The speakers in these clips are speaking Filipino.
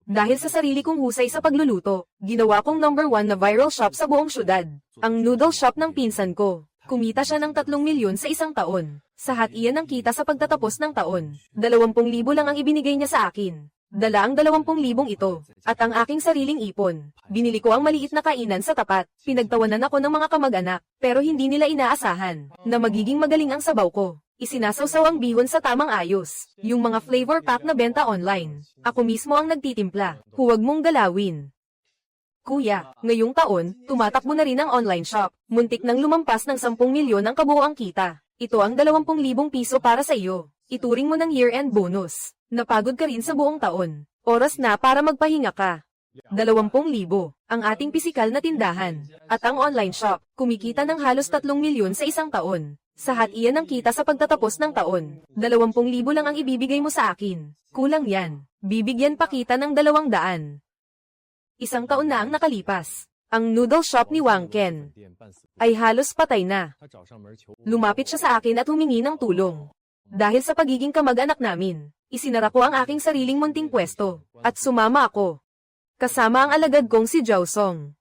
Dahil sa sarili kong husay sa pagluluto, ginawa kong #1 na viral shop sa buong syudad. Ang noodle shop ng pinsan ko. Kumita siya ng 3 milyon sa isang taon. Sa hatian ng kita sa pagtatapos ng taon, 20,000 lang ang ibinigay niya sa akin. Dala ang 20,000 ito, at ang aking sariling ipon. Binili ko ang maliit na kainan sa tapat. Pinagtawanan ako ng mga kamag-anak, pero hindi nila inaasahan na magiging magaling ang sabaw ko. Isinasawsaw ang bihon sa tamang ayos. Yung mga flavor pack na benta online. Ako mismo ang nagtitimpla. Huwag mong galawin. Kuya, ngayong taon, tumatakbo na rin ang online shop. Muntik nang lumampas ng 10 milyon ang kabuoang kita. Ito ang 20,000 piso para sa iyo. Ituring mo ng year-end bonus. Napagod ka rin sa buong taon. Oras na para magpahinga ka. 20,000, ang ating pisikal na tindahan. At ang online shop, kumikita ng halos 3 milyon sa isang taon. Sa hatian ng kita sa pagtatapos ng taon, 20,000 lang ang ibibigay mo sa akin. Kulang yan. Bibigyan pa kita ng 200. Isang taon na ang nakalipas. Ang noodle shop ni Wang Ken ay halos patay na. Lumapit siya sa akin at humingi ng tulong. Dahil sa pagiging kamag-anak namin, isinara ko ang aking sariling munting pwesto, at sumama ako. Kasama ang alagad kong si Zhao Song.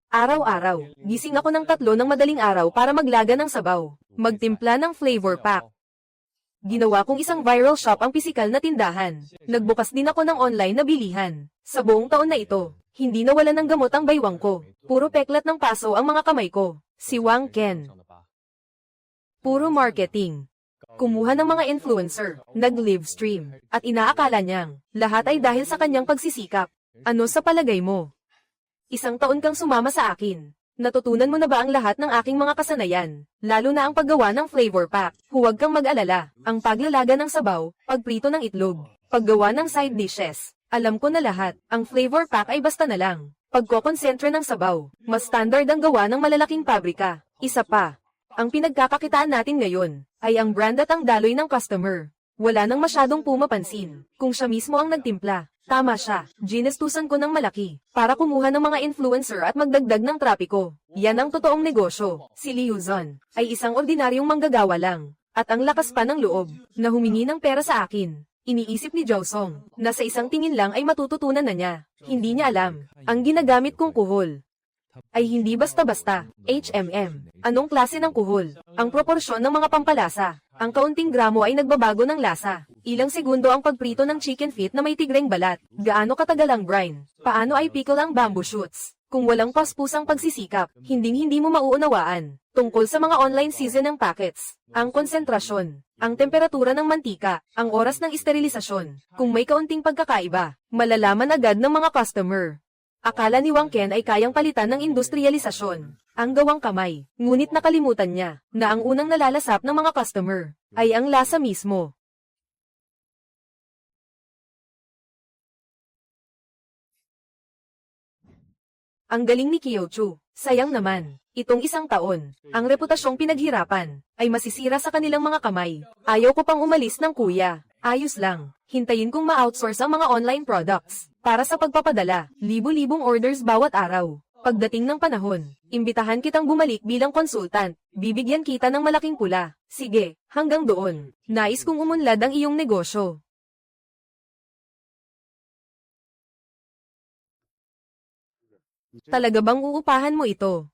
Araw-araw, gising ako ng 3 ng madaling araw para maglaga ng sabaw, magtimpla ng flavor pack. Ginawa kong isang viral shop ang pisikal na tindahan. Nagbukas din ako ng online na bilihan. Sa buong taon na ito, hindi nawalan ng gamot ang baywang ko. Puro peklat ng paso ang mga kamay ko. Si Wang Ken. Puro marketing. Kumuha ng mga influencer, nag-live stream, at inaakala niyang lahat ay dahil sa kanyang pagsisikap. Ano sa palagay mo? Isang taon kang sumama sa akin. Natutunan mo na ba ang lahat ng aking mga kasanayan? Lalo na ang paggawa ng flavor pack. Huwag kang mag-alala. Ang paglalaga ng sabaw, pagprito ng itlog, paggawa ng side dishes. Alam ko na lahat. Ang flavor pack ay basta na lang. Pagkokonsentre ng sabaw. Mas standard ang gawa ng malalaking pabrika. Isa pa. Ang pinagkakakitaan natin ngayon ay ang brand at ang daloy ng customer. Wala nang masyadong pumapansin kung siya mismo ang nagtimpla. Tama siya, ginestusan ko ng malaki para kumuha ng mga influencer at magdagdag ng trapiko. Yan ang totoong negosyo. Si Liu Zon ay isang ordinaryong manggagawa lang, at ang lakas pa ng loob na humingi ng pera sa akin. Iniisip ni Zhao Song na sa isang tingin lang ay matututunan na niya. Hindi niya alam, ang ginagamit kong kuhol ay hindi basta-basta. Anong klase ng kuhol? Ang proporsyon ng mga pampalasa. Ang kaunting gramo ay nagbabago ng lasa. Ilang segundo ang pagprito ng chicken feet na may tigreng balat. Gaano katagal ang brine? Paano ay pickle ang bamboo shoots? Kung walang paspusang pagsisikap, hindi mo mauunawaan. Tungkol sa mga online season ng packets, ang konsentrasyon, ang temperatura ng mantika, ang oras ng isterilisasyon. Kung may kaunting pagkakaiba, malalaman agad ng mga customer. Akala ni Wang Ken ay kayang palitan ng industrialisasyon, ang gawang kamay. Ngunit nakalimutan niya na ang unang nalalasap ng mga customer ay ang lasa mismo. Ang galing ni Kyochu. Sayang naman, itong isang taon, ang reputasyong pinaghirapan ay masisira sa kanilang mga kamay. Ayaw ko pang umalis ng kuya. Ayos lang, hintayin kong ma-outsource ang mga online products. Para sa pagpapadala, libu-libong orders bawat araw. Pagdating ng panahon, imbitahan kitang bumalik bilang konsultant. Bibigyan kita ng malaking pula. Sige, hanggang doon. Nais kong umunlad ang iyong negosyo. Talaga bang uupahan mo ito?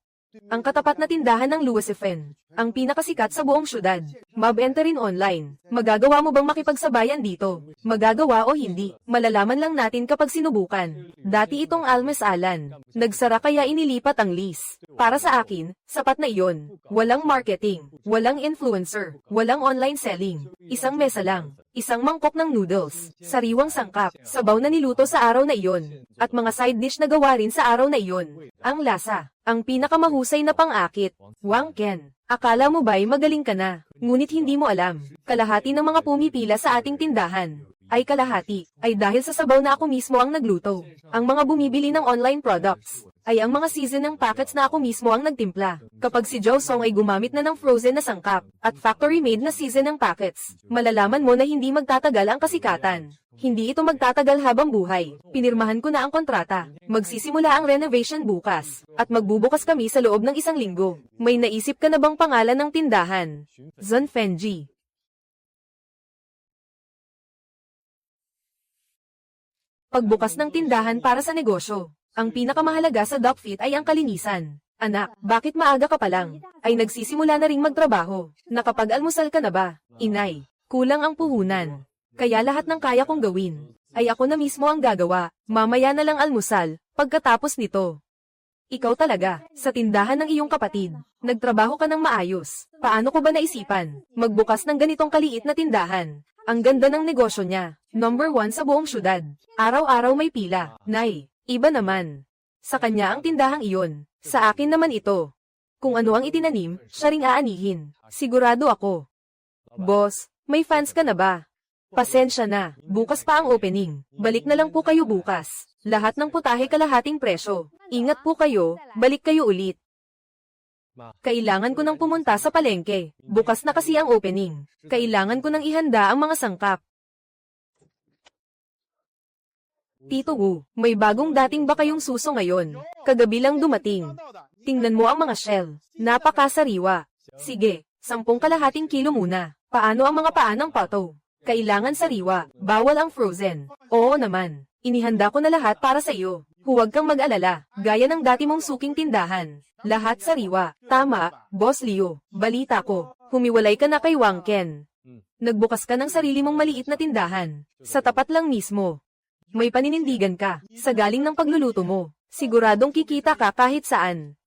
Ang katapat na tindahan ng Lucifen, ang pinakasikat sa buong syudad. Mabenta rin online. Magagawa mo bang makipagsabayan dito? Magagawa o hindi, malalaman lang natin kapag sinubukan. Dati itong almasalan. Nagsara kaya inilipat ang lease. Para sa akin, sapat na iyon. Walang marketing, walang influencer, walang online selling. Isang mesa lang. Isang mangkok ng noodles, sariwang sangkap, sabaw na niluto sa araw na iyon, at mga side dish na gawa rin sa araw na iyon. Ang lasa, ang pinakamahusay na pang-akit. Wang Ken, akala mo ba'y magaling ka na? Ngunit hindi mo alam, kalahati ng mga pumipila sa ating tindahan ay kalahati, ay dahil sa sabaw na ako mismo ang nagluto. Ang mga bumibili ng online products ay ang mga season ng packets na ako mismo ang nagtimpla. Kapag si Zhao Song ay gumamit na ng frozen na sangkap at factory-made na season ng packets, malalaman mo na hindi magtatagal ang kasikatan. Hindi ito magtatagal habang buhay. Pinirmahan ko na ang kontrata. Magsisimula ang renovation bukas, at magbubukas kami sa loob ng 1 linggo. May naisip ka na bang pangalan ng tindahan? Zon Fenji. Pagbukas ng tindahan para sa negosyo. Ang pinakamahalaga sa Dogfit ay ang kalinisan. Anak, bakit maaga ka pa lang? Ay nagsisimula na ring magtrabaho. Nakapag-almusal ka na ba? Inay, kulang ang puhunan. Kaya lahat ng kaya kong gawin, ay ako na mismo ang gagawa. Mamaya na lang almusal, pagkatapos nito. Ikaw talaga, sa tindahan ng iyong kapatid, nagtrabaho ka ng maayos. Paano ko ba naisipan, magbukas ng ganitong kaliit na tindahan? Ang ganda ng negosyo niya, number 1 sa buong syudad. Araw-araw may pila. Nay, iba naman. Sa kanya ang tindahang iyon, sa akin naman ito. Kung ano ang itinanim, siya ring aanihin. Sigurado ako. Boss, may fans ka na ba? Pasensya na, bukas pa ang opening. Balik na lang po kayo bukas. Lahat ng putahe kalahating presyo. Ingat po kayo, balik kayo ulit. Kailangan ko nang pumunta sa palengke. Bukas na kasi ang opening. Kailangan ko nang ihanda ang mga sangkap. Tito Wu, may bagong dating ba kayong suso ngayon? Kagabi lang dumating. Tingnan mo ang mga shell. Napakasariwa. Sige, 10 kalahating kilo muna. Paano ang mga paa ng pato? Kailangan sariwa, bawal ang frozen. Oo naman, inihanda ko na lahat para sa iyo. Huwag kang mag-alala, gaya ng dati mong suking tindahan. Lahat sariwa. Tama, Boss Leo, balita ko. Humiwalay ka na kay Wang Ken. Nagbukas ka ng sarili mong maliit na tindahan. Sa tapat lang mismo. May paninindigan ka, sa galing ng pagluluto mo. Siguradong kikita ka kahit saan.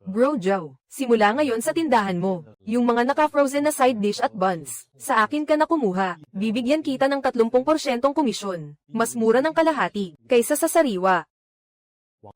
Bro Joe, simula ngayon sa tindahan mo. Yung mga naka-frozen na side dish at buns, sa akin ka na kumuha. Bibigyan kita ng 30% komisyon. Mas mura ng kalahati, kaysa sa sariwa.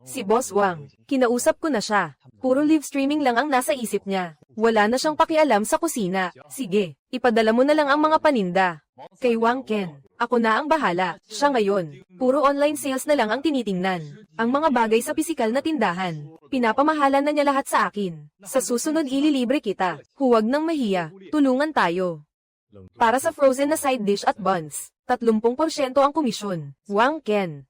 Si Boss Wang, kinausap ko na siya. Puro live streaming lang ang nasa isip niya. Wala na siyang pakialam sa kusina. Sige, ipadala mo na lang ang mga paninda. Kay Wang Ken, ako na ang bahala. Siya ngayon, puro online sales na lang ang tinitingnan. Ang mga bagay sa pisikal na tindahan, pinapamahalan na niya lahat sa akin. Sa susunod ililibre kita. Huwag nang mahiya, tulungan tayo. Para sa frozen na side dish at buns, 30% ang komisyon. Wang Ken.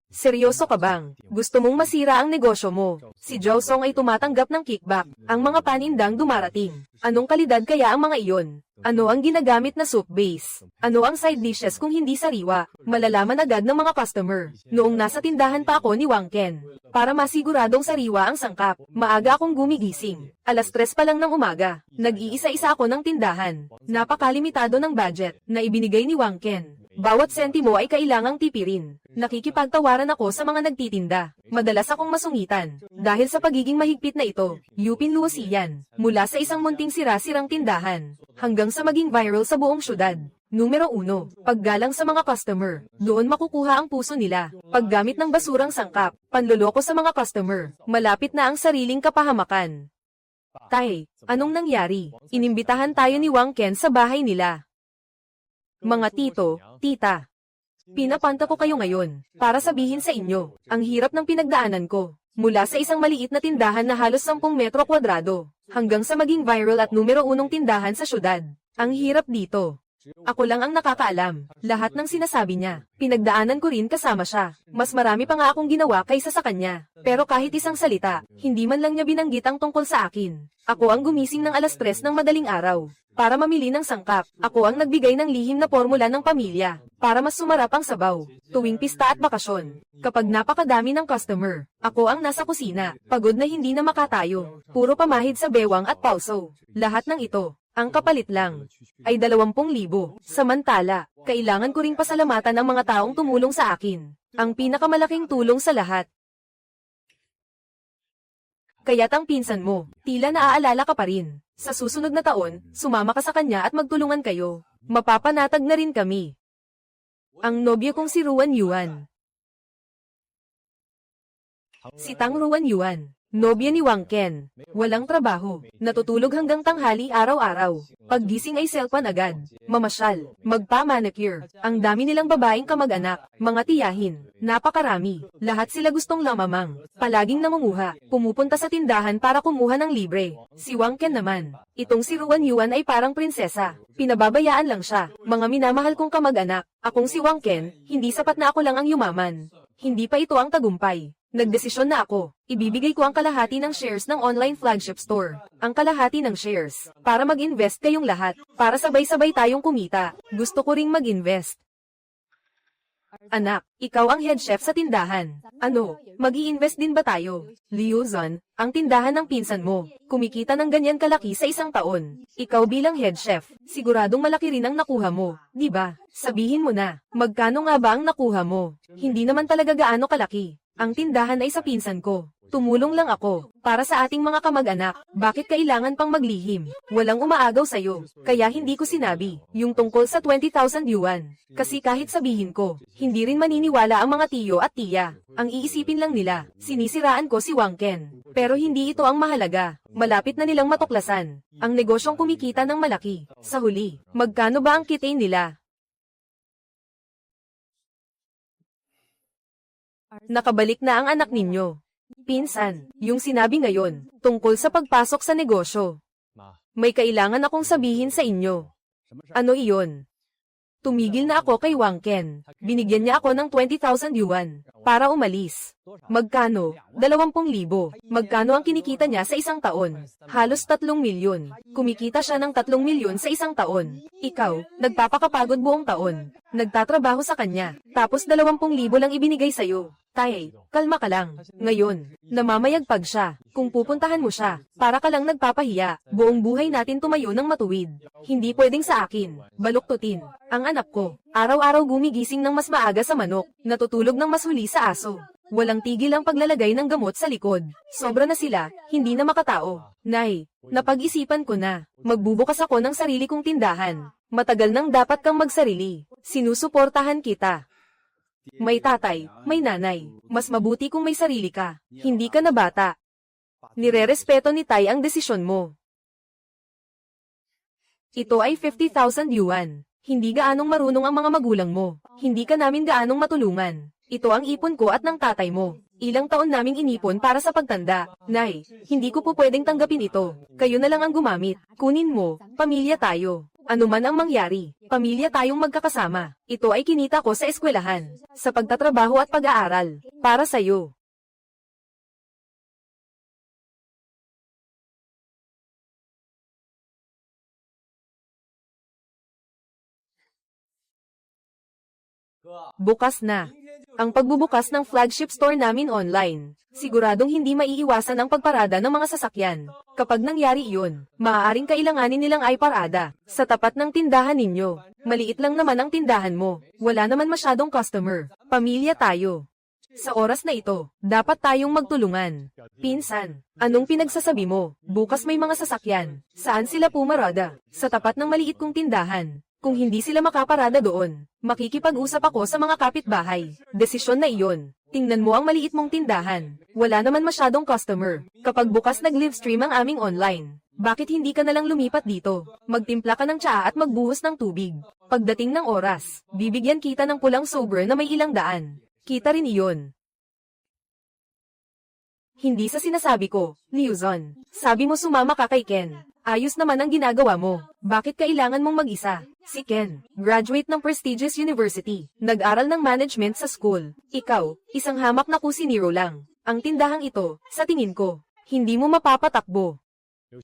Seryoso ka bang? Gusto mong masira ang negosyo mo? Si Joe Song ay tumatanggap ng kickback. Ang mga panindang dumarating. Anong kalidad kaya ang mga iyon? Ano ang ginagamit na soup base? Ano ang side dishes kung hindi sariwa? Malalaman agad ng mga customer. Noong nasa tindahan pa ako ni Wang Ken. Para masiguradong sariwa ang sangkap, maaga akong gumigising. 3:00 pa lang ng umaga. Nag-iisa-isa ako ng tindahan. Napakalimitado ng budget na ibinigay ni Wang Ken. Bawat sentimo ay kailangang tipirin. Nakikipagtawaran ako sa mga nagtitinda. Madalas akong masungitan. Dahil sa pagiging mahigpit na ito, Lupin-Luos iyan. Mula sa isang munting sira-sirang tindahan, hanggang sa maging viral sa buong syudad. Numero 1, paggalang sa mga customer. Doon makukuha ang puso nila. Paggamit ng basurang sangkap, panloloko sa mga customer. Malapit na ang sariling kapahamakan. Tay, anong nangyari? Inimbitahan tayo ni Wang Ken sa bahay nila. Mga tito, tita. Pinapanta ko kayo ngayon, para sabihin sa inyo, ang hirap ng pinagdaanan ko. Mula sa isang maliit na tindahan na halos 10 metro kwadrado, hanggang sa maging viral at numero 1 tindahan sa syudad. Ang hirap dito. Ako lang ang nakakaalam. Lahat ng sinasabi niya, pinagdaanan ko rin kasama siya. Mas marami pa nga akong ginawa kaysa sa kanya. Pero kahit isang salita, hindi man lang niya binanggit ang tungkol sa akin. Ako ang gumising ng 3:00 ng madaling araw. Para mamili ng sangkap, ako ang nagbigay ng lihim na formula ng pamilya. Para mas sumarap ang sabaw. Tuwing pista at bakasyon. Kapag napakadami ng customer, ako ang nasa kusina. Pagod na hindi na makatayo. Puro pamahid sa bewang at pauso. Lahat ng ito. Ang kapalit lang ay 20,000. Samantala, kailangan ko ring pasalamatan ang mga taong tumulong sa akin. Ang pinakamalaking tulong sa lahat. Kaya't ang pinsan mo, tila naaalala ka pa rin. Sa susunod na taon, sumama ka sa kanya at magtulungan kayo. Mapapanatag na rin kami. Ang nobyo kong si Ruan Yuan. Si Tang Ruan Yuan. Nobya ni Wang Ken. Walang trabaho. Natutulog hanggang tanghali araw-araw. Paggising ay cellphone agad. Mamasyal. Magpa-manicure. Ang dami nilang babaeng kamag-anak. Mga tiyahin. Napakarami. Lahat sila gustong lamamang. Palaging namunguha. Pumupunta sa tindahan para kumuha ng libre. Si Wang Ken naman. Itong si Ruan Yuan ay parang prinsesa. Pinababayaan lang siya. Mga minamahal kong kamag-anak. Akong si Wang Ken, hindi sapat na ako lang ang yumaman. Hindi pa ito ang tagumpay. Nagdesisyon na ako. Ibibigay ko ang kalahati ng shares ng online flagship store. Ang kalahati ng shares. Para mag-invest kayong lahat. Para sabay-sabay tayong kumita. Gusto ko ring mag-invest. Anak, ikaw ang head chef sa tindahan. Ano, mag-i-invest din ba tayo? Liuzon, ang tindahan ng pinsan mo. Kumikita ng ganyan kalaki sa isang taon. Ikaw bilang head chef, siguradong malaki rin ang nakuha mo, di ba? Sabihin mo na, magkano nga ba ang nakuha mo? Hindi naman talaga gaano kalaki. Ang tindahan ay sa pinsan ko. Tumulong lang ako, para sa ating mga kamag-anak. Bakit kailangan pang maglihim? Walang umaagaw sa'yo, kaya hindi ko sinabi, yung tungkol sa 20,000 yuan. Kasi kahit sabihin ko, hindi rin maniniwala ang mga tiyo at tiya. Ang iisipin lang nila, sinisiraan ko si Wang Ken. Pero hindi ito ang mahalaga, malapit na nilang matuklasan. Ang negosyong kumikita ng malaki. Sa huli, magkano ba ang kitain nila? Nakabalik na ang anak ninyo. Pinsan, yung sinabi ngayon, tungkol sa pagpasok sa negosyo. May kailangan akong sabihin sa inyo. Ano iyon? Tumigil na ako kay Wang Ken. Binigyan niya ako ng 20,000 yuan para umalis. Magkano? 20,000. Magkano ang kinikita niya sa isang taon? Halos 3 milyon. Kumikita siya ng 3 milyon sa isang taon. Ikaw, nagpapakapagod buong taon. Nagtatrabaho sa kanya, tapos 20,000 lang ibinigay sa'yo. Tay, kalma ka lang. Ngayon, namamayagpag siya. Kung pupuntahan mo siya, para ka lang nagpapahiya. Buong buhay natin tumayo ng matuwid. Hindi pwedeng sa akin. Baluktutin. Ang anak ko, araw-araw gumigising ng mas maaga sa manok, natutulog ng mas huli sa aso. Walang tigil ang paglalagay ng gamot sa likod. Sobra na sila, hindi na makatao. Nay, napag-isipan ko na. Magbubukas ako ng sarili kong tindahan. Matagal nang dapat kang magsarili. Sinusuportahan kita. May tatay, may nanay. Mas mabuti kung may sarili ka. Hindi ka na bata. Nirerespeto ni Tay ang desisyon mo. Ito ay 50,000 yuan. Hindi gaanong marunong ang mga magulang mo. Hindi ka namin gaanong matulungan. Ito ang ipon ko at ng tatay mo. Ilang taon naming inipon para sa pagtanda. Nay, hindi ko po pwedeng tanggapin ito. Kayo na lang ang gumamit. Kunin mo, pamilya tayo. Ano man ang mangyari, pamilya tayong magkakasama. Ito ay kinita ko sa eskwelahan, sa pagtatrabaho at pag-aaral, para sa'yo. Bukas na. Ang pagbubukas ng flagship store namin online, siguradong hindi maiiwasan ang pagparada ng mga sasakyan. Kapag nangyari iyon, maaaring kailanganin nilang ay parada sa tapat ng tindahan ninyo. Maliit lang naman ang tindahan mo. Wala naman masyadong customer. Pamilya tayo. Sa oras na ito, dapat tayong magtulungan. Pinsan, anong pinagsasabi mo? Bukas may mga sasakyan. Saan sila pumarada? Sa tapat ng maliit kong tindahan. Kung hindi sila makaparada doon, makikipag-usap ako sa mga kapitbahay. Desisyon na iyon. Tingnan mo ang maliit mong tindahan. Wala naman masyadong customer. Kapag bukas nag-livestream ang aming online, bakit hindi ka nalang lumipat dito? Magtimpla ka ng tsaa at magbuhos ng tubig. Pagdating ng oras, bibigyan kita ng pulang sober na may ilang daan. Kita rin iyon. Hindi sa sinasabi ko, Liuzon. Sabi mo sumama ka kay Ken. Ayos naman ang ginagawa mo. Bakit kailangan mong mag-isa? Si Ken, graduate ng prestigious university. Nag-aral ng management sa school. Ikaw, isang hamak na kusinero lang. Ang tindahang ito, sa tingin ko, hindi mo mapapatakbo.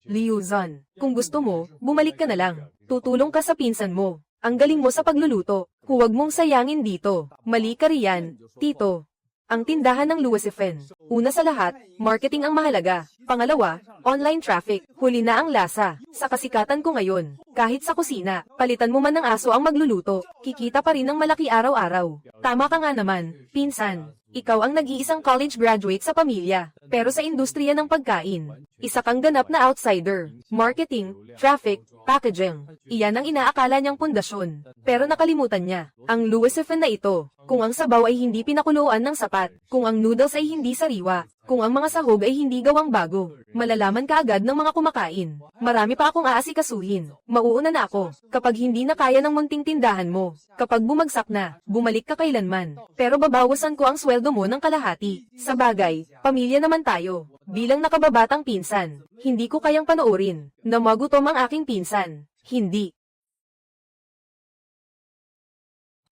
Liuzon, kung gusto mo, bumalik ka na lang. Tutulong ka sa pinsan mo. Ang galing mo sa pagluluto. Huwag mong sayangin dito. Mali ka riyan, tito. Ang tindahan ng Lucifen. Una sa lahat, marketing ang mahalaga. Pangalawa, online traffic. Huli na ang lasa. Sa kasikatan ko ngayon, kahit sa kusina, palitan mo man ng aso ang magluluto, kikita pa rin ng malaki araw-araw. Tama ka nga naman, pinsan. Ikaw ang nag-iisang college graduate sa pamilya, pero sa industriya ng pagkain, isa kang ganap na outsider. Marketing, traffic, packaging. Iyan ang inaakala niyang pundasyon. Pero nakalimutan niya, ang Lucifen na ito, kung ang sabaw ay hindi pinakuluan ng sapat, kung ang noodles ay hindi sariwa, kung ang mga sahog ay hindi gawang bago, malalaman ka agad ng mga kumakain. Marami pa akong aasikasuhin. Mauuna na ako, kapag hindi na kaya ng munting tindahan mo. Kapag bumagsak na, bumalik ka kailanman. Pero babawasan ko ang sweldo mo ng kalahati. Sa bagay, pamilya naman tayo. Bilang nakababatang pinsan, hindi ko kayang panoorin na magutom ang aking pinsan. Hindi.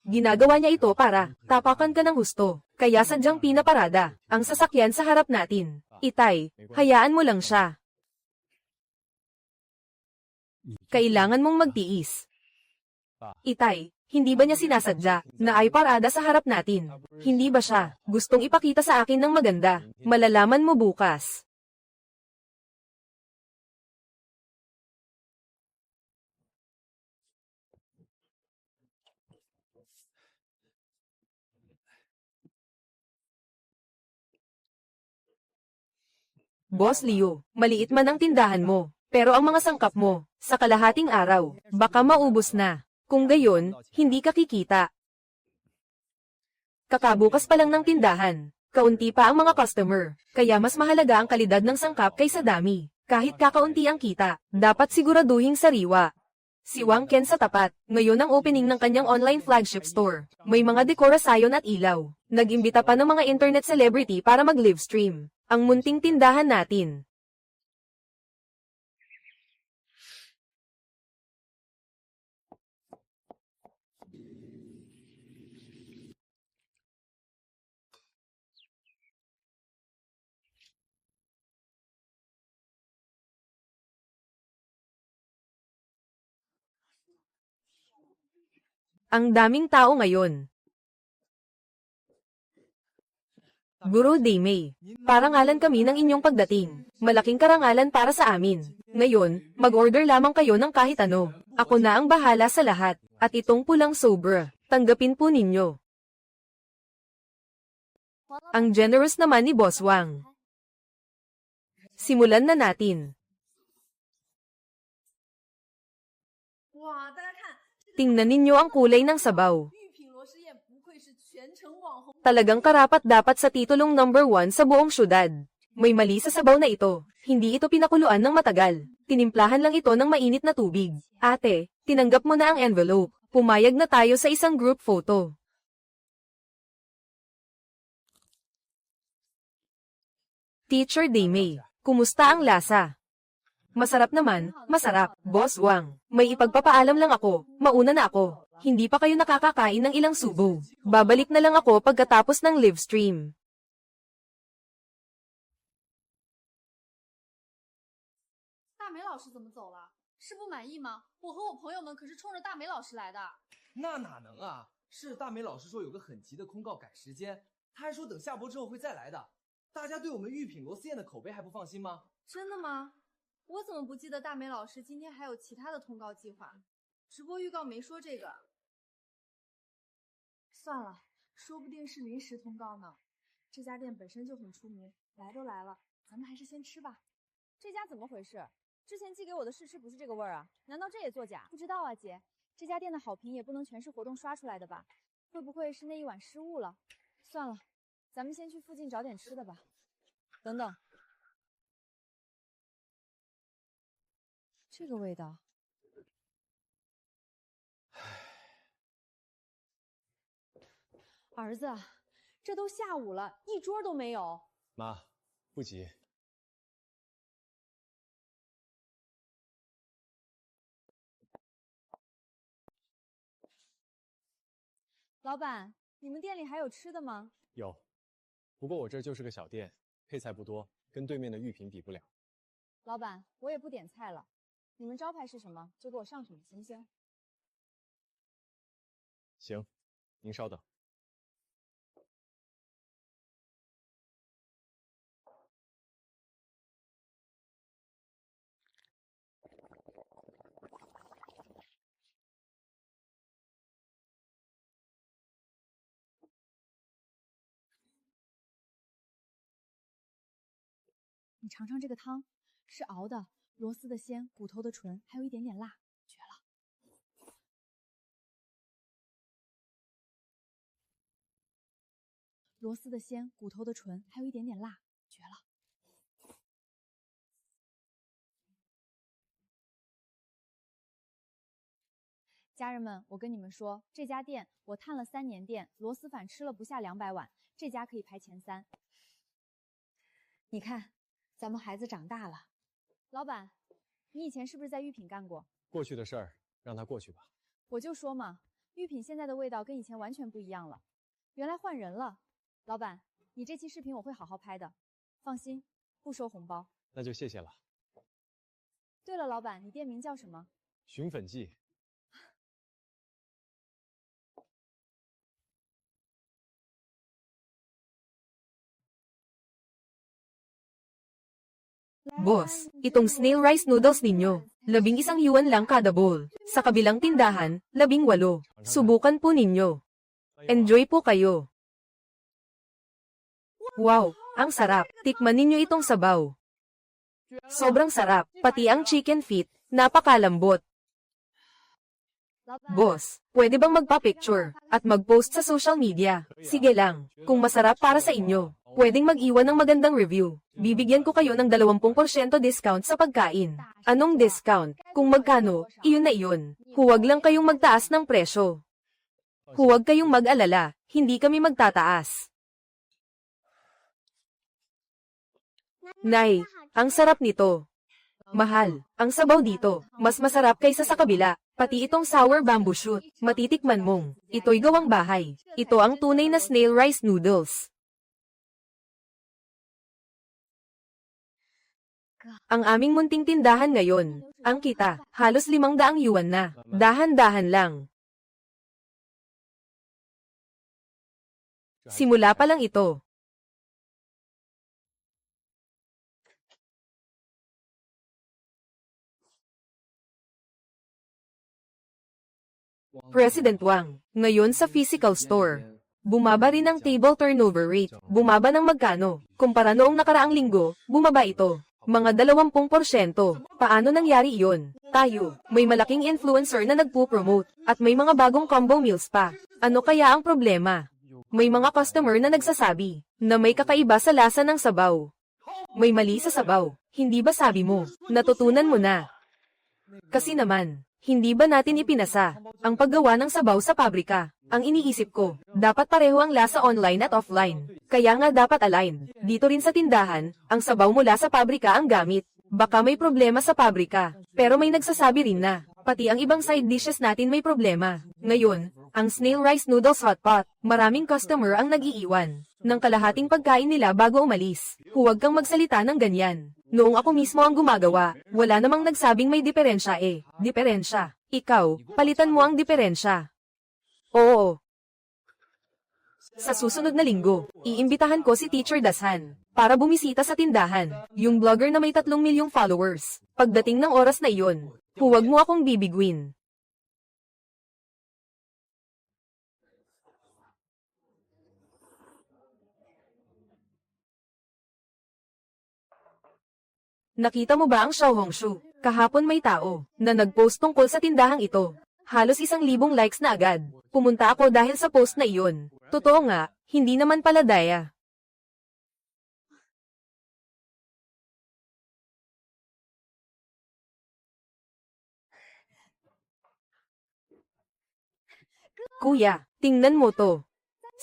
Ginagawa niya ito para tapakan ka ng husto, kaya sadyang pinaparada ang sasakyan sa harap natin. Itay, hayaan mo lang siya. Kailangan mong magtiis. Itay, hindi ba niya sinasadya na ay parada sa harap natin? Hindi ba siya gustong ipakita sa akin ng maganda? Malalaman mo bukas. Boss Leo, maliit man ang tindahan mo, pero ang mga sangkap mo, sa kalahating araw, baka maubos na. Kung gayon, hindi ka kikita. Kakabukas pa lang ng tindahan, kaunti pa ang mga customer, kaya mas mahalaga ang kalidad ng sangkap kaysa dami. Kahit kakaunti ang kita, dapat siguraduhing sariwa. Si Wang Ken sa tapat, ngayon ang opening ng kanyang online flagship store. May mga dekorasayon at ilaw. Nag-imbita pa ng mga internet celebrity para mag-livestream. Ang munting tindahan natin. Ang daming tao ngayon. Guru Daimei, parangalan kami ng inyong pagdating. Malaking karangalan para sa amin. Ngayon, mag-order lamang kayo ng kahit ano. Ako na ang bahala sa lahat. At itong pulang sobra, tanggapin po ninyo. Ang generous naman ni Boss Wang. Simulan na natin. Tingnan ninyo ang kulay ng sabaw. Talagang karapat-dapat sa titulong number 1 sa buong syudad. May mali sa sabaw na ito. Hindi ito pinakuluan ng matagal. Tinimplahan lang ito ng mainit na tubig. Ate, tinanggap mo na ang envelope. Pumayag na tayo sa isang group photo. Teacher Daimei, kumusta ang lasa? Masarap naman, masarap, Boss Wang. May ipagpapaalam lang ako, mauna na ako. Hindi pa kayo nakakakain ng ilang subo. Babalik na lang ako pagkatapos ng live stream. 大梅老师怎么走了？是不满意吗？我和我朋友们可是冲着大梅老师来的。那哪能啊？是大梅老师说有个很急的空告赶时间，他还说等下播之后会再来的。大家对我们御品螺丝宴的口碑还不放心吗？真的吗？我怎么不记得大梅老师今天还有其他的通告计划？直播预告没说这个。算了，说不定是临时通告呢。这家店本身就很出名，来都来了，咱们还是先吃吧。这家怎么回事？之前寄给我的试吃不是这个味儿啊？难道这也作假？不知道啊，姐。这家店的好评也不能全是活动刷出来的吧？会不会是那一晚失误了？算了，咱们先去附近找点吃的吧。等等，这个味道。儿子，这都下午了，一桌都没有。妈，不急。老板，你们店里还有吃的吗？有，不过我这就是个小店，配菜不多，跟对面的御品比不了。老板，我也不点菜了，你们招牌是什么，就给我上什么，行不行？行，您稍等。你尝尝这个汤，是熬的，螺丝的鲜，骨头的纯，还有一点点辣，绝了！螺丝的鲜，骨头的纯，还有一点点辣，绝了！家人们，我跟你们说，这家店我探了3年店，螺蛳粉吃了不下200碗，这家可以排前3。你看，咱们孩子长大了。老板，你以前是不是在御品干过？过去的事儿让他过去吧。我就说嘛，玉品现在的味道跟以前完全不一样了，原来换人了。老板，你这期视频我会好好拍的，放心，不收红包。那就谢谢了。对了，老板，你店名叫什么？寻粉记。Boss, itong snail rice noodles ninyo, 11 yuan lang kada bowl. Sa kabilang tindahan, 18. Subukan po ninyo. Enjoy po kayo. Wow, ang sarap. Tikman ninyo itong sabaw. Sobrang sarap, pati ang chicken feet, napakalambot. 老板 Boss, pwede bang magpa-picture at mag-post sa social media? Sige lang, kung masarap para sa inyo, pwedeng mag-iwan ng magandang review. Bibigyan ko kayo ng 20% discount sa pagkain. Anong discount? Kung magkano, iyon na iyon. Huwag lang kayong magtaas ng presyo. Huwag kayong mag-alala, hindi kami magtataas. Nay, ang sarap nito. Mahal, ang sabaw dito, mas masarap kaysa sa kabila. Pati itong sour bamboo shoot, matitikman mong. Ito'y gawang bahay. Ito ang tunay na snail rice noodles. Ang aming munting tindahan ngayon, ang kita, halos 500 yuan na. Dahan-dahan lang. Simula pa lang ito. President Wang, ngayon sa physical store. Bumaba rin ang table turnover rate. Bumaba ng magkano? Kumpara noong nakaraang linggo, bumaba ito. Mga 20%. Paano nangyari iyon? Tayo, may malaking influencer na nagpo-promote, at may mga bagong combo meals pa. Ano kaya ang problema? May mga customer na nagsasabi, na may kakaiba sa lasa ng sabaw. May mali sa sabaw. Hindi ba sabi mo, natutunan mo na? Kasi naman, hindi ba natin ipinasa ang paggawa ng sabaw sa pabrika? Ang iniisip ko, dapat pareho ang lasa online at offline. Kaya nga dapat align. Dito rin sa tindahan, ang sabaw mula sa pabrika ang gamit. Baka may problema sa pabrika, pero may nagsasabi rin na, pati ang ibang side dishes natin may problema. Ngayon, ang snail rice noodles hot pot, maraming customer ang nag-iiwan ng kalahating pagkain nila bago umalis. Huwag kang magsalita ng ganyan. Noong ako mismo ang gumagawa, wala namang nagsabing may diferensya eh. Diferensya. Ikaw, palitan mo ang diferensya. Oo. Sa susunod na linggo, iimbitahan ko si Teacher Dashan para bumisita sa tindahan, yung vlogger na may 3 milyong followers. Pagdating ng oras na iyon, huwag mo akong bibiguin. Nakita mo ba ang Xiaohongshu? Kahapon may tao na nag-post tungkol sa tindahang ito. Halos 1,000 likes na agad. Pumunta ako dahil sa post na iyon. Totoo nga, hindi naman pala daya. Kuya, tingnan mo to.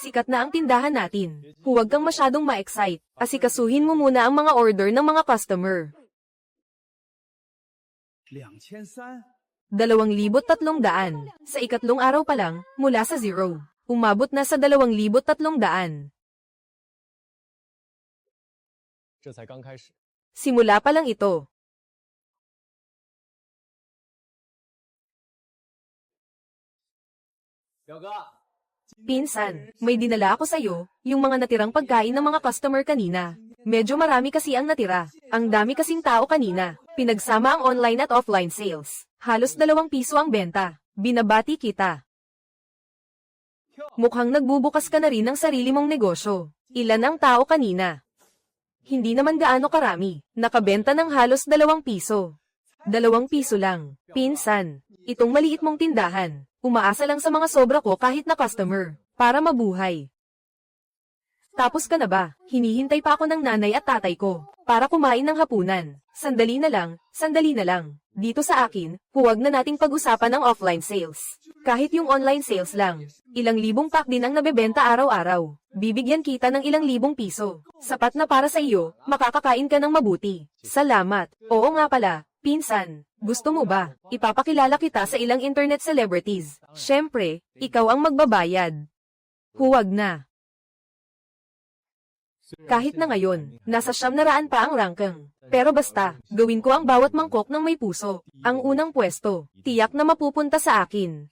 Sikat na ang tindahan natin. Huwag kang masyadong ma-excite. Asikasuhin mo muna ang mga order ng mga customer. 2300 2,300. Sa ikatlong araw pa lang, mula sa 0, umabot na sa 2,300. 这才刚开始。 Simula pa lang ito. Pinsan, may dinala ako sa'yo, yung mga natirang pagkain ng mga customer kanina. Medyo marami kasi ang natira. Ang dami kasing tao kanina. Pinagsama ang online at offline sales. Halos 2 piso ang benta. Binabati kita. Mukhang nagbubukas ka na rin ng sarili mong negosyo. Ilan ang tao kanina? Hindi naman gaano karami. Nakabenta ng halos 2 piso. 2 piso lang. Pinsan, itong maliit mong tindahan. Umaasa lang sa mga sobra ko kahit na customer, para mabuhay. Tapos ka na ba? Hinihintay pa ako ng nanay at tatay ko, para kumain ng hapunan. Sandali na lang. Dito sa akin, huwag na nating pag-usapan ang offline sales. Kahit yung online sales lang, ilang libong pack din ang nabebenta araw-araw. Bibigyan kita ng ilang libong piso. Sapat na para sa iyo, makakakain ka ng mabuti. Salamat. Oo nga pala, pinsan, Gusto mo ba? Ipapakilala kita sa ilang internet celebrities. Syempre, ikaw ang magbabayad. Huwag na. Kahit na ngayon, nasa 900 pa ang ranking. Pero basta, gawin ko ang bawat mangkok ng may puso. Ang unang pwesto, tiyak na mapupunta sa akin.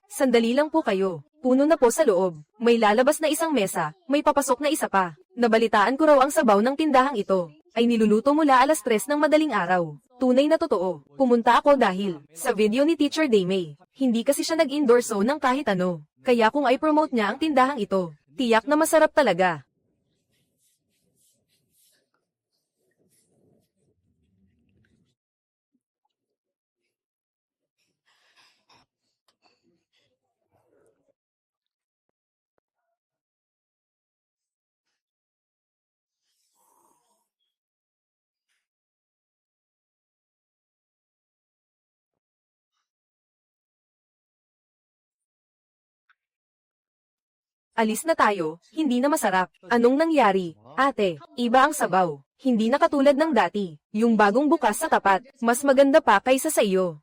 Sandali lang po kayo. Puno na po sa loob. May lalabas na isang mesa, may papasok na isa pa. Nabalitaan ko raw ang sabaw ng tindahang ito. Ay niluluto mula 3:00 ng madaling araw. Tunay na totoo. Pumunta ako dahil, sa video ni Teacher Daymay, hindi kasi siya nag-endorse ng kahit ano. Kaya kung i-promote niya ang tindahang ito, tiyak na masarap talaga. Alis na tayo, hindi na masarap. Anong nangyari? Ate, iba ang sabaw. Hindi na katulad ng dati. Yung bagong bukas sa tapat, mas maganda pa kaysa sa iyo.